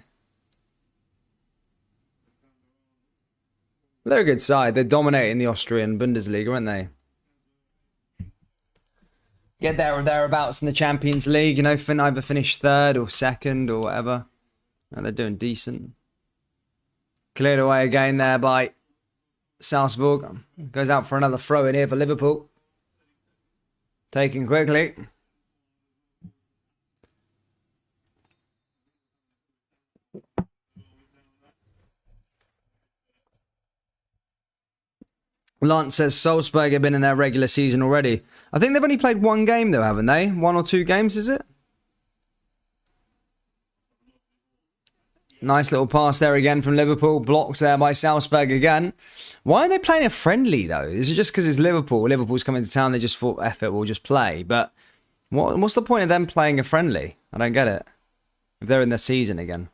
They're a good side. They're dominating the Austrian Bundesliga, aren't they? Get there or thereabouts in the Champions League, you know, either finish third or second or whatever. And they're doing decent. Cleared away again there by Salzburg. Goes out for another throw in here for Liverpool. Taken quickly. Lance says Salzburg have been in their regular season already. I think they've only played one game though, haven't they? 1 or 2 games, is it? Nice little pass there again from Liverpool. Blocked there by Salzburg again. Why are they playing a friendly though? Is it just because it's Liverpool? Liverpool's coming to town, they just thought, F it, we'll just play. But what's the point of them playing a friendly? I don't get it. If they're in their season again.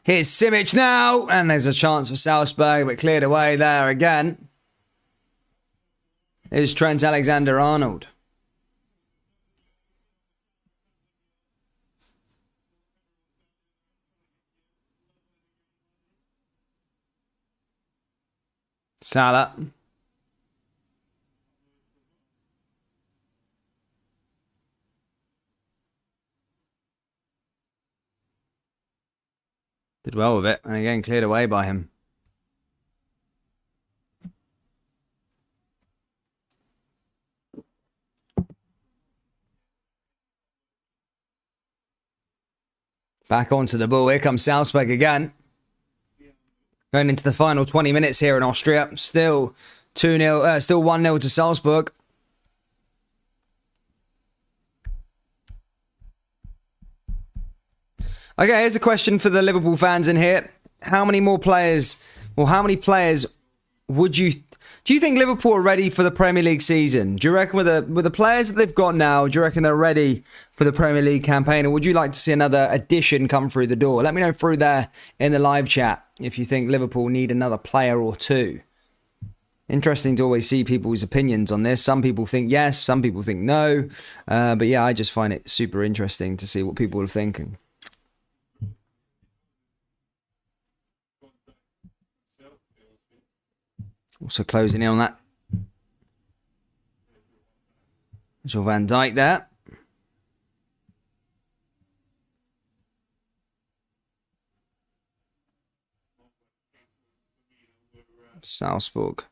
Here's Simic now, and there's a chance for Salzburg, but cleared away there again. Here's Trent Alexander-Arnold. Salah. Did well with it, and again cleared away by him. Back onto the ball. Here comes Salzburg again. Going into the final 20 minutes here in Austria. Still 2-0, still 1-0 to Salzburg. Okay, here's a question for the Liverpool fans in here. How many players would you... Do you think Liverpool are ready for the Premier League season? Do you reckon with the players that they've got now, do you reckon they're ready for the Premier League campaign? Or would you like to see another addition come through the door? Let me know through there in the live chat if you think Liverpool need another player or two. Interesting to always see people's opinions on this. Some people think yes, some people think no. But yeah, I just find it super interesting to see what people are thinking. Also closing in on that. There's your Van Dijk there. Salzburg.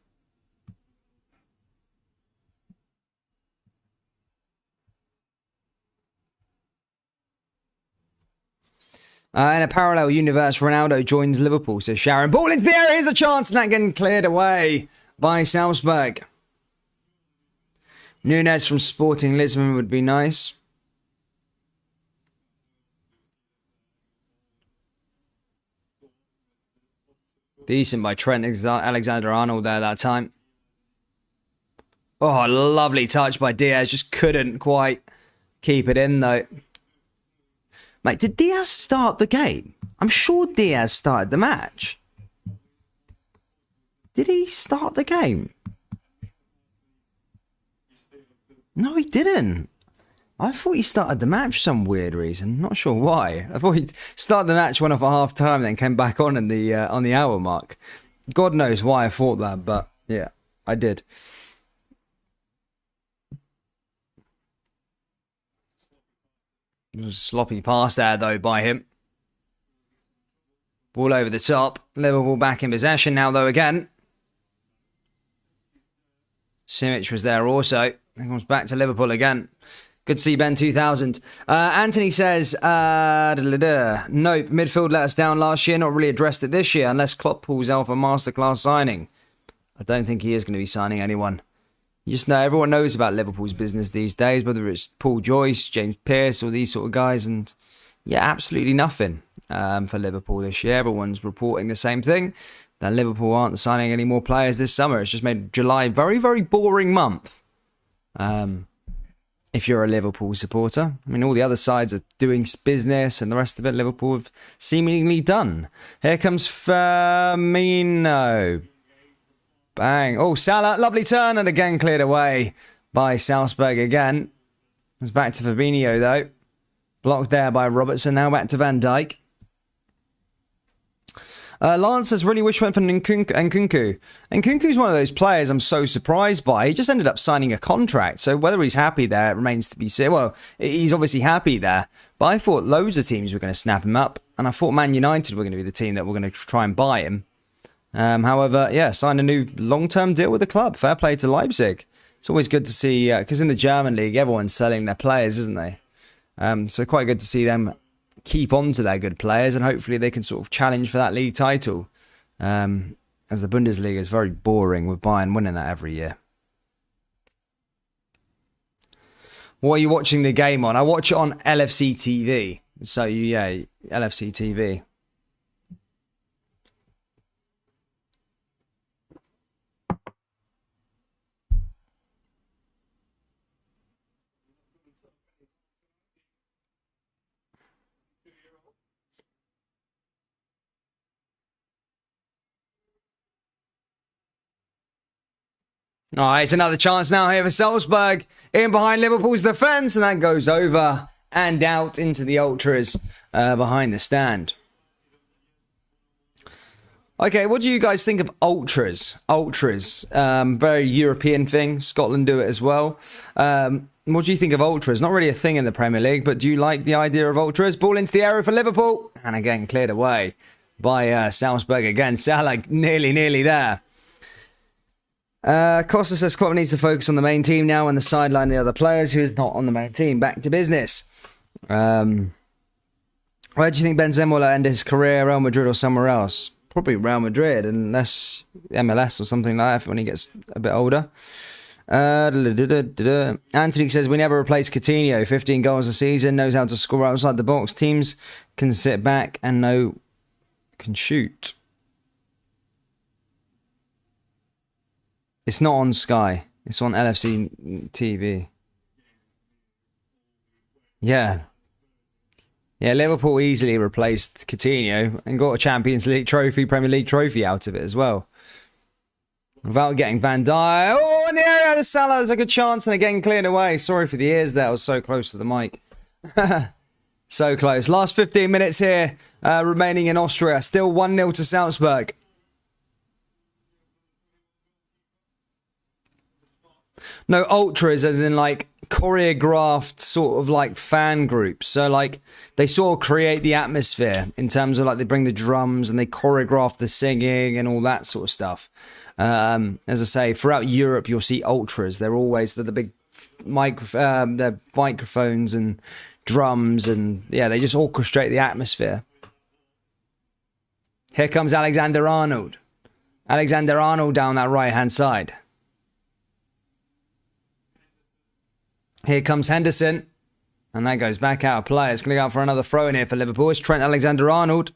In a parallel universe, Ronaldo joins Liverpool, says Sharon. Ball into the area, here's a chance, and that getting cleared away by Salzburg. Nunes from Sporting Lisbon would be nice. Decent by Trent Alexander-Arnold there that time. Oh, lovely touch by Diaz. Just couldn't quite keep it in, though. Mate, did Diaz start the game? I'm sure Diaz started the match. Did he start the game? No, he didn't. I thought he started the match for some weird reason. Not sure why. I thought he started the match, went off at half time, then came back on in the hour mark. God knows why I thought that, but yeah, I did. It was a sloppy pass there, though, by him. Ball over the top. Liverpool back in possession now, though, again. Simic was there also. It comes back to Liverpool again. Good to see Ben 2000. Anthony says, nope, midfield let us down last year. Not really addressed it this year unless Klopp pulls out a masterclass signing. I don't think he is going to be signing anyone. You just know, everyone knows about Liverpool's business these days, whether it's Paul Joyce, James Pearce, or these sort of guys. And yeah, absolutely nothing for Liverpool this year. Everyone's reporting the same thing, that Liverpool aren't signing any more players this summer. It's just made July a very, very boring month. If you're a Liverpool supporter. I mean, all the other sides are doing business and the rest of it Liverpool have seemingly done. Here comes Firmino. Bang. Oh, Salah, lovely turn, and again cleared away by Salzburg again. It's back to Fabinho, though. Blocked there by Robertson, now back to Van Dijk. Lance says, really wish went for Nkunku. Nkunku's one of those players I'm so surprised by. He just ended up signing a contract, so whether he's happy there, it remains to be seen. Well, he's obviously happy there, but I thought loads of teams were going to snap him up, and I thought Man United were going to be the team that were going to try and buy him. However, yeah, signed a new long-term deal with the club. Fair play to Leipzig. It's always good to see, because in the German league, everyone's selling their players, isn't they? So quite good to see them keep on to their good players, and hopefully they can sort of challenge for that league title. As the Bundesliga is very boring with Bayern winning that every year. What are you watching the game on? I watch it on LFC TV. So yeah, LFC TV. All right, it's another chance now here for Salzburg. In behind Liverpool's defence, and that goes over and out into the Ultras behind the stand. Okay, what do you guys think of Ultras? Ultras, very European thing. Scotland do it as well. What do you think of Ultras? Not really a thing in the Premier League, but do you like the idea of Ultras? Ball into the area for Liverpool. And again, cleared away by Salzburg again. Salah nearly there. Costa says Klopp needs to focus on the main team now and the sideline the other players who is not on the main team. Back to business. Where do you think Benzema will end his career? Real Madrid or somewhere else? Probably Real Madrid, unless MLS or something like that when he gets a bit older. Anthony says we never replace Coutinho. 15 goals a season, knows how to score outside the box. Teams can sit back and can shoot. It's not on Sky. It's on LFC TV. Yeah. Yeah, Liverpool easily replaced Coutinho and got a Champions League trophy, Premier League trophy out of it as well. Without getting Van Dijk. Oh, in the area, the Salah, there's a good chance, and again cleared away. Sorry for the ears there. I was so close to the mic. So close. Last 15 minutes here, remaining in Austria. Still 1-0 to Salzburg. No, ultras as in like choreographed sort of like fan groups. So like they sort of create the atmosphere in terms of like they bring the drums and they choreograph the singing and all that sort of stuff. As I say, throughout Europe, you'll see ultras. They're always the big they're microphones and drums, and yeah, they just orchestrate the atmosphere. Here comes Alexander-Arnold. Alexander-Arnold down that right-hand side. Here comes Henderson. And that goes back out of play. It's going to go out for another throw in here for Liverpool. It's Trent Alexander-Arnold.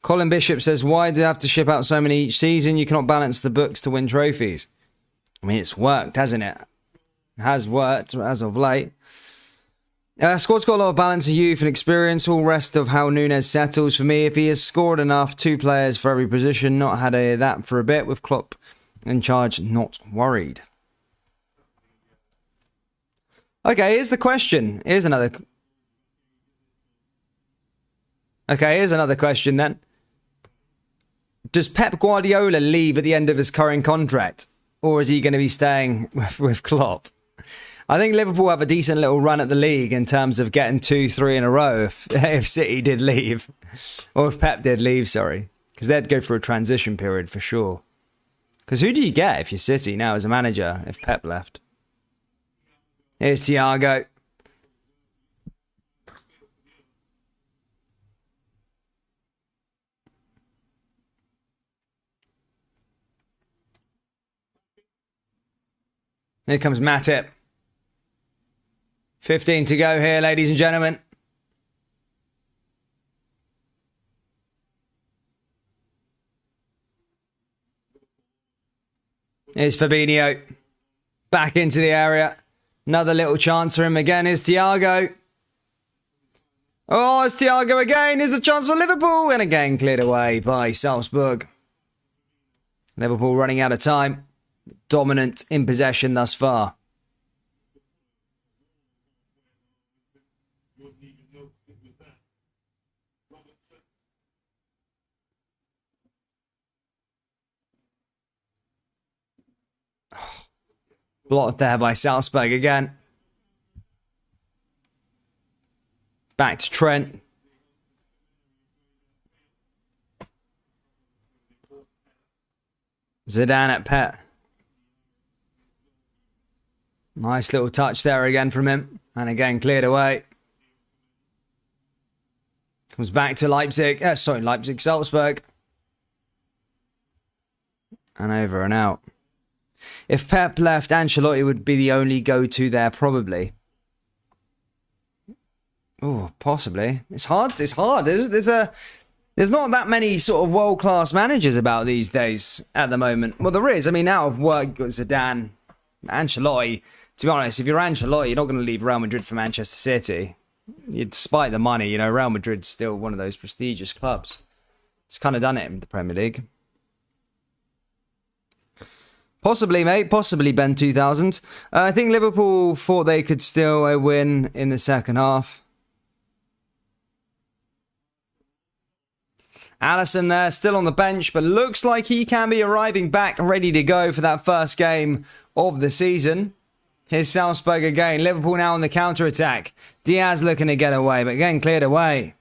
Colin Bishop says, why do you have to ship out so many each season? You cannot balance the books to win trophies. I mean, it's worked, hasn't it? It has worked as of late. Squad's got a lot of balance of youth and experience. All rest of how Nunes settles. For me, if he has scored enough, 2 players for every position. Not had that for a bit with Klopp in charge. Not worried. Okay, here's the question. Here's another question then. Does Pep Guardiola leave at the end of his current contract? or is he going to be staying with Klopp? I think Liverpool have a decent little run at the league in terms of getting 2-3 in a row if City did leave. Or if Pep did leave, sorry. Because they'd go through a transition period for sure. Because who do you get if you're City now as a manager if Pep left? Here's Thiago. Here comes Matip. 15 to go here, ladies and gentlemen. Here's Fabinho. Back into the area. Another little chance for him again. Here's Thiago. Oh, it's Thiago again. Here's a chance for Liverpool. And again cleared away by Salzburg. Liverpool running out of time. Dominant in possession thus far. Blocked there by Salzburg again. Back to Trent. Zidane at Pep. Nice little touch there again from him. And again cleared away. Comes back to Leipzig. Salzburg. And over and out. If Pep left, Ancelotti would be the only go-to there, probably. Oh, possibly. It's hard. There's not that many sort of world-class managers about these days at the moment. Well, there is. I mean, out of work, got Zidane, Ancelotti. To be honest, if you're Ancelotti, you're not going to leave Real Madrid for Manchester City. Despite the money, Real Madrid's still one of those prestigious clubs. It's kind of done it in the Premier League. Possibly, mate. Possibly, Ben 2000. I think Liverpool thought they could still win in the second half. Alisson there, still on the bench, but looks like he can be arriving back ready to go for that first game of the season. Here's Salzburg again. Liverpool now on the counter-attack. Diaz looking to get away, but again cleared away.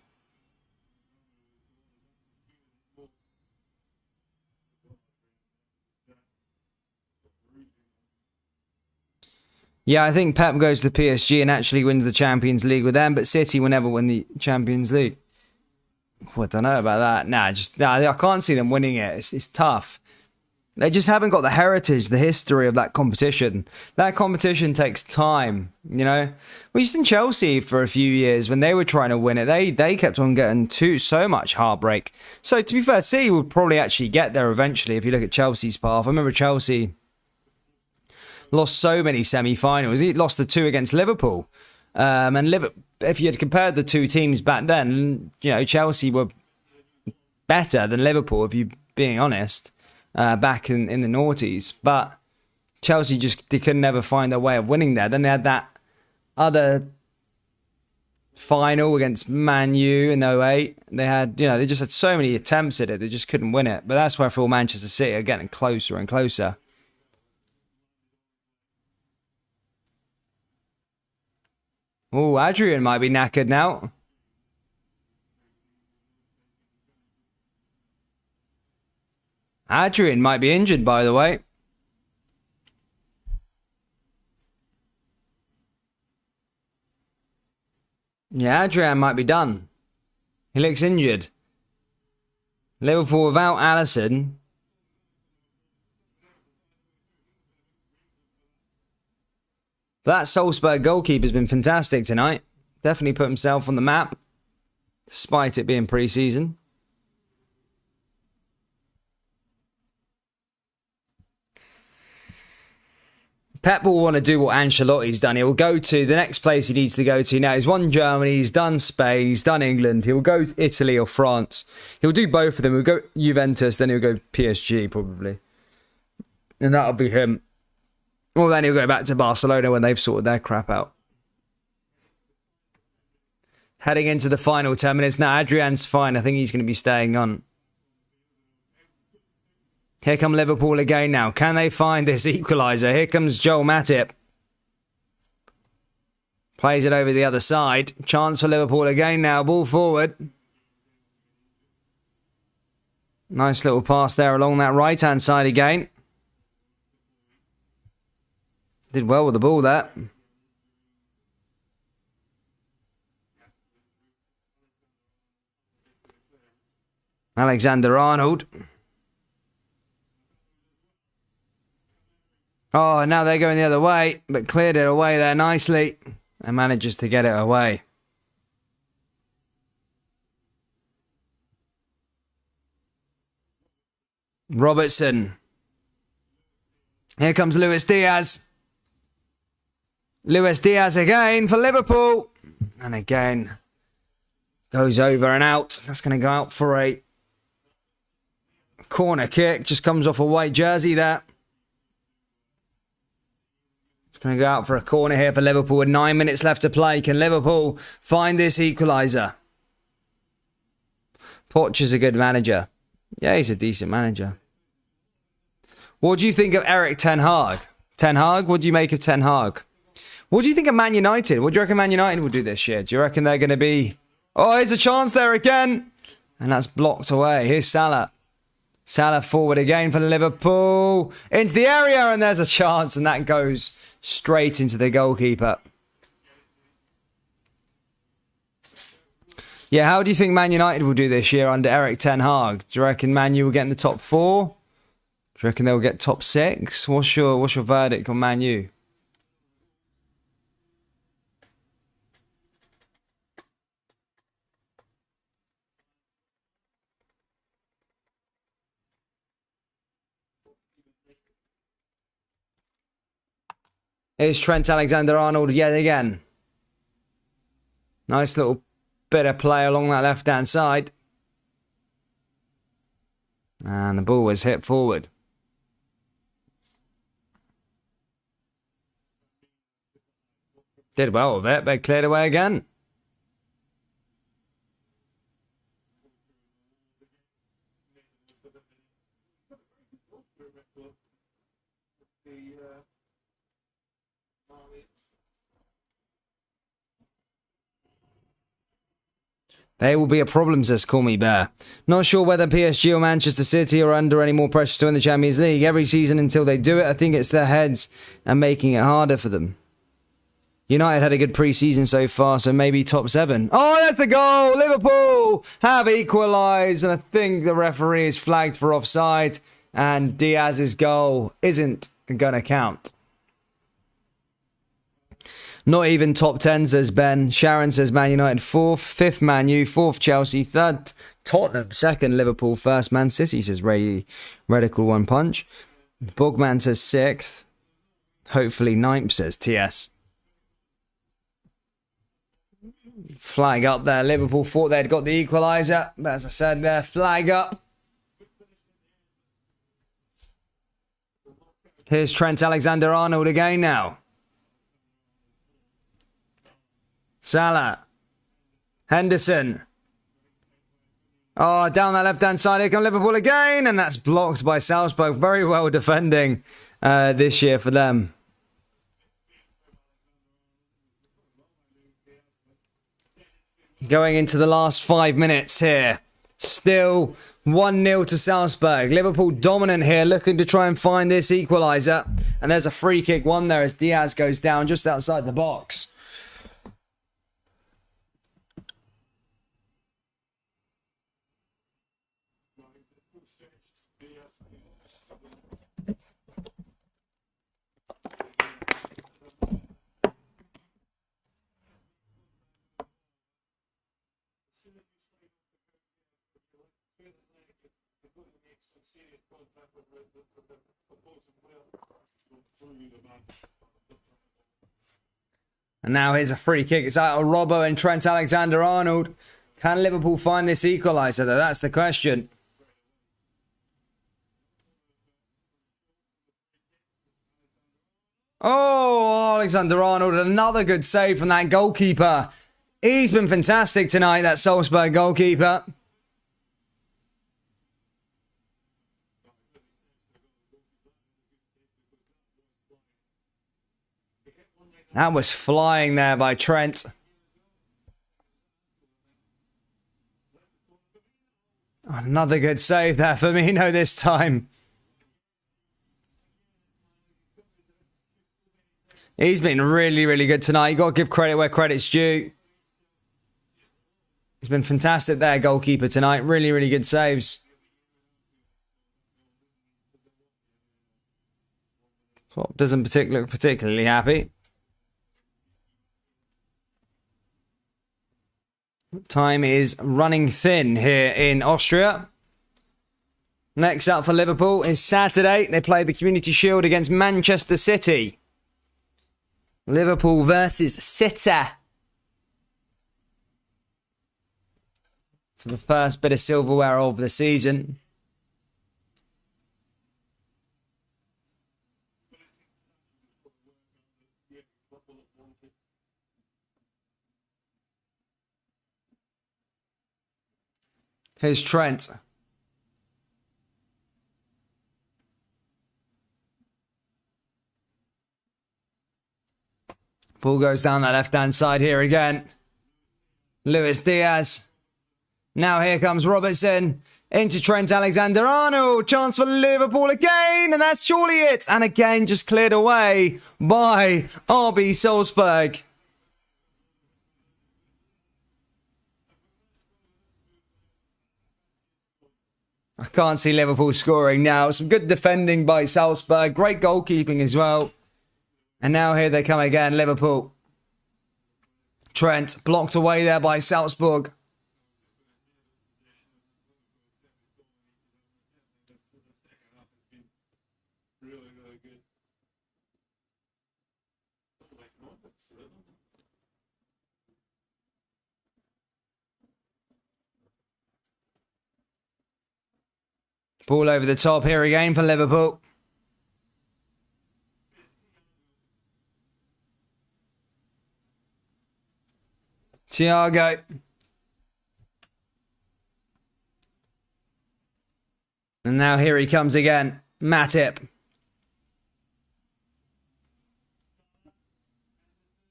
Yeah, I think Pep goes to PSG and actually wins the Champions League with them, but City will never win the Champions League. Oh, I don't know about that. I can't see them winning it. It's tough. They just haven't got the heritage, the history of that competition. That competition takes time, Well, you've seen Chelsea for a few years when they were trying to win it. They kept on getting so much heartbreak. So, to be fair, City would probably actually get there eventually if you look at Chelsea's path. I remember Chelsea lost so many semi-finals. He lost the 2 against Liverpool. If you had compared the two teams back then, Chelsea were better than Liverpool, if you're being honest, back in the noughties. But Chelsea they could never find their way of winning there. Then they had that other final against Man U in 08. They had, they just had so many attempts at it, they just couldn't win it. But that's where I feel Manchester City are getting closer and closer. Oh, Adrian might be knackered now. Adrian might be injured, by the way. Yeah, Adrian might be done. He looks injured. Liverpool without Alisson. But that Salzburg goalkeeper's been fantastic tonight. Definitely put himself on the map, despite it being pre-season. Pep will want to do what Ancelotti's done. He will go to the next place he needs to go to now. He's won Germany, he's done Spain, he's done England. He'll go to Italy or France. He'll do both of them. He'll go Juventus, then he'll go PSG probably. And that'll be him. Well, then he'll go back to Barcelona when they've sorted their crap out. Heading into the final 10 minutes. Now, Adrian's fine. I think he's going to be staying on. Here come Liverpool again now. Can they find this equaliser? Here comes Joel Matip. Plays it over the other side. Chance for Liverpool again now. Ball forward. Nice little pass there along that right-hand side again. Did well with the ball there. Alexander-Arnold. Oh, now they're going the other way, but cleared it away there nicely and manages to get it away. Robertson. Here comes Luis Diaz. Luis Diaz again for Liverpool. And again, goes over and out. That's going to go out for a corner kick. Just comes off a white jersey there. It's going to go out for a corner here for Liverpool with 9 minutes left to play. Can Liverpool find this equaliser? Poch is a good manager. Yeah, he's a decent manager. What do you think of Eric Ten Hag? Ten Hag? What do you make of Ten Hag? What do you think of Man United? What do you reckon Man United will do this year? Do you reckon they're going to be... Oh, here's a chance there again. And that's blocked away. Here's Salah. Salah forward again for Liverpool. Into the area, and there's a chance, and that goes straight into the goalkeeper. Yeah, how do you think Man United will do this year under Eric Ten Hag? Do you reckon Man U will get in the top 4? Do you reckon they'll get top 6? What's your verdict on Man U? Here's Trent Alexander-Arnold yet again. Nice little bit of play along that left-hand side. And the ball was hit forward. Did well with it, but cleared away again. They will be a problem, says Call Me Bear. Not sure whether PSG or Manchester City are under any more pressure to win the Champions League. Every season until they do it, I think it's their heads and making it harder for them. United had a good pre-season so far, so maybe top 7. Oh, that's the goal! Liverpool have equalised, and I think the referee is flagged for offside, and Diaz's goal isn't going to count. Not even top 10, says Ben. Sharon says Man United 4th, 5th Man U, 4th Chelsea, 3rd Tottenham, 2nd Liverpool, 1st Man City, says Radical One Punch. Bogman says 6th. Hopefully 9th, says TS. Flag up there. Liverpool thought they'd got the equaliser, but as I said there, flag up. Here's Trent Alexander-Arnold again now. Salah. Henderson. Oh, down that left-hand side. Here come Liverpool again. And that's blocked by Salzburg. Very well defending this year for them. Going into the last 5 minutes here. Still 1-0 to Salzburg. Liverpool dominant here, looking to try and find this equaliser. And there's a free kick won there as Diaz goes down just outside the box. And now here's a free kick. It's out of Robbo and Trent Alexander-Arnold. Can Liverpool find this equaliser though? That's the question. Oh, Alexander-Arnold, another good save from that goalkeeper. He's been fantastic tonight, that Salzburg goalkeeper. That was flying there by Trent. Another good save there for Firmino this time. He's been really, really good tonight. You've got to give credit where credit's due. He's been fantastic there, goalkeeper tonight. Really, really good saves. Klopp doesn't look particularly happy. Time is running thin here in Austria. Next up for Liverpool is Saturday. They play the Community Shield against Manchester City. Liverpool versus City. For the first bit of silverware of the season. Here's Trent. Ball goes down that left-hand side here again. Luis Diaz. Now here comes Robertson. Into Trent Alexander-Arnold. Chance for Liverpool again. And that's surely it. And again just cleared away by RB Salzburg. I can't see Liverpool scoring now. Some good defending by Salzburg. Great goalkeeping as well. And now here they come again, Liverpool. Trent blocked away there by Salzburg. Ball over the top here again for Liverpool. Thiago. And now here he comes again. Matip.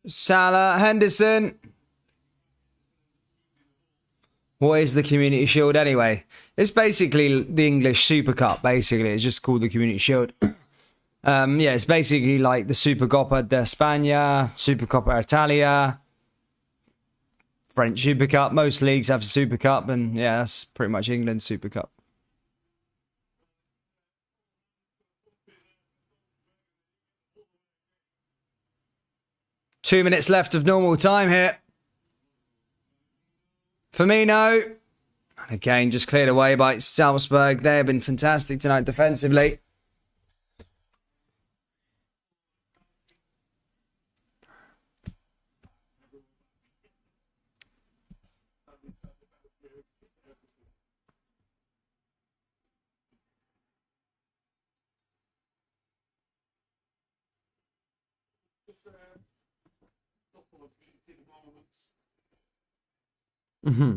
Salah, Henderson. What is the Community Shield anyway? It's basically the English Super Cup, basically. It's just called the Community Shield. Yeah, it's basically like the Supercoppa de España, Supercoppa Italia, French Super Cup. Most leagues have a Super Cup, and yeah, that's pretty much England's Super Cup. Two minutes left of normal time here. Firmino. And again, just cleared away by Salzburg. They have been fantastic tonight defensively. Mm-hmm.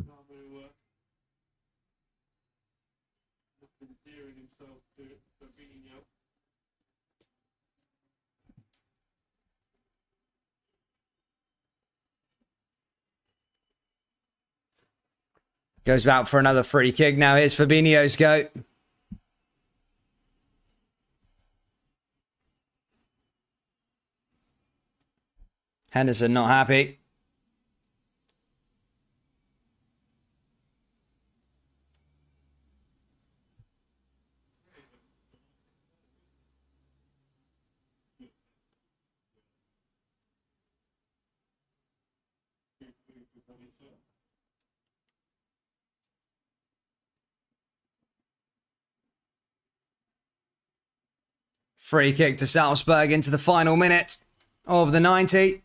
Goes out for another free kick. Now here's Fabinho's go. Henderson not happy. Free kick to Salzburg into the final minute of the 90.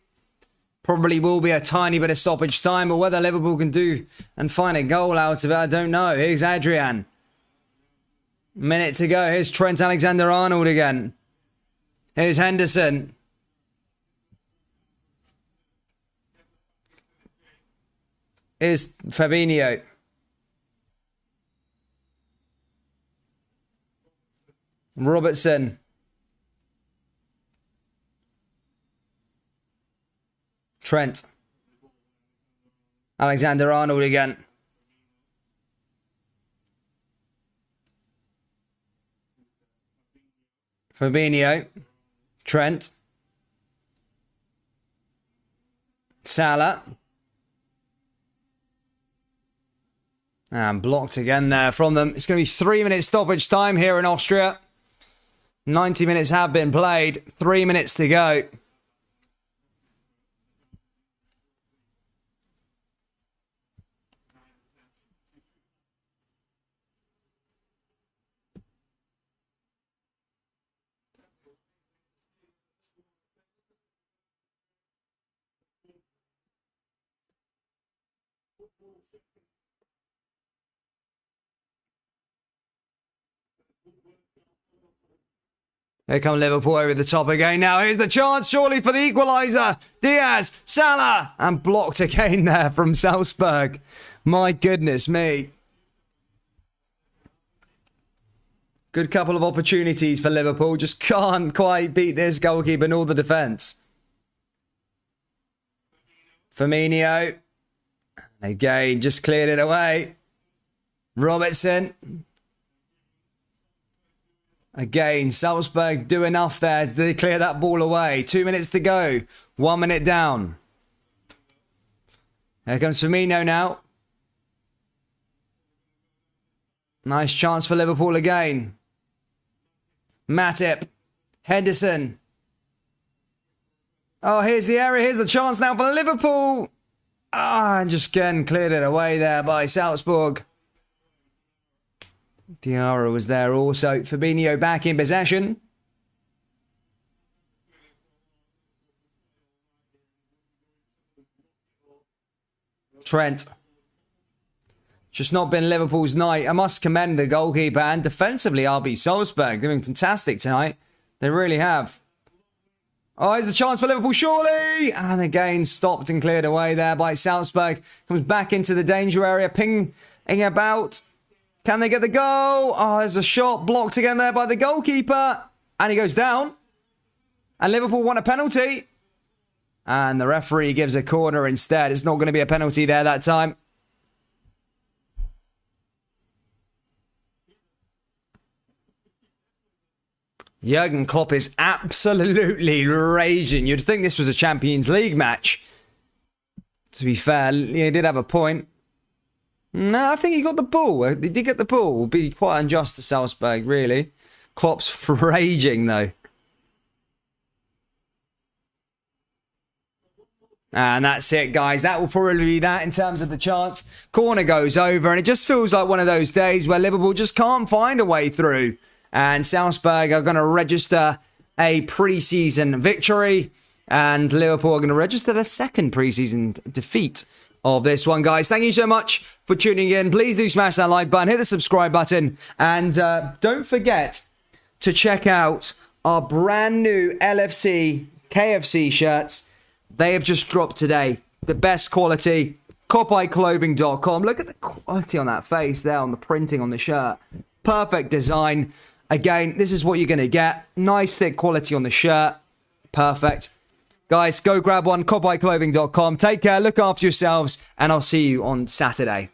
Probably will be a tiny bit of stoppage time, but whether Liverpool can do and find a goal out of it, I don't know. Here's Adrian. Minute to go. Here's Trent Alexander-Arnold again. Here's Henderson. Here's Fabinho. Robertson. Trent. Alexander-Arnold again. Fabinho. Trent. Salah. And blocked again there from them. It's going to be 3-minute stoppage time here in Austria. 90 minutes have been played. 3 minutes to go. Here come Liverpool over the top again now. Here's the chance, surely, for the equaliser. Diaz, Salah, and blocked again there from Salzburg. My goodness me. Good couple of opportunities for Liverpool. Just can't quite beat this goalkeeper nor the defence. Firmino. Again, just cleared it away. Robertson. Again, Salzburg do enough there to clear that ball away. 2 minutes to go. 1 minute down. Here comes Firmino now. Nice chance for Liverpool again. Matip. Henderson. Oh, here's the area. Here's a chance now for Liverpool. And just again cleared it away there by Salzburg. Diarra was there also. Fabinho back in possession. Trent. Just not been Liverpool's night. I must commend the goalkeeper and defensively RB Salzburg. They've been fantastic tonight. They really have. Oh, here's a chance for Liverpool, surely! And again, stopped and cleared away there by Salzburg. Comes back into the danger area, pinging about. Can they get the goal? Oh, there's a shot blocked again there by the goalkeeper. And he goes down. And Liverpool want a penalty. And the referee gives a corner instead. It's not going to be a penalty there that time. Jurgen Klopp is absolutely raging. You'd think this was a Champions League match. To be fair, he did have a point. No, I think he got the ball. He did get the ball. Will be quite unjust to Salzburg, really. Klopp's raging, though. And that's it, guys. That will probably be that in terms of the chance. Corner goes over, and it just feels like one of those days where Liverpool just can't find a way through. And Salzburg are going to register a pre-season victory. And Liverpool are going to register their second pre-season defeat of this one, guys. Thank you so much for tuning in. Please do smash that like button, hit the subscribe button, and don't forget to check out our brand new LFC KFC shirts. They have just dropped today. The best quality. CopEyeClothing.com. Look at the quality on that face there, on the printing on the shirt. Perfect design. Again, this is what you're going to get. Nice thick quality on the shirt. Perfect. Guys, go grab one, CopEyeClothing.com. Take care, look after yourselves, and I'll see you on Saturday.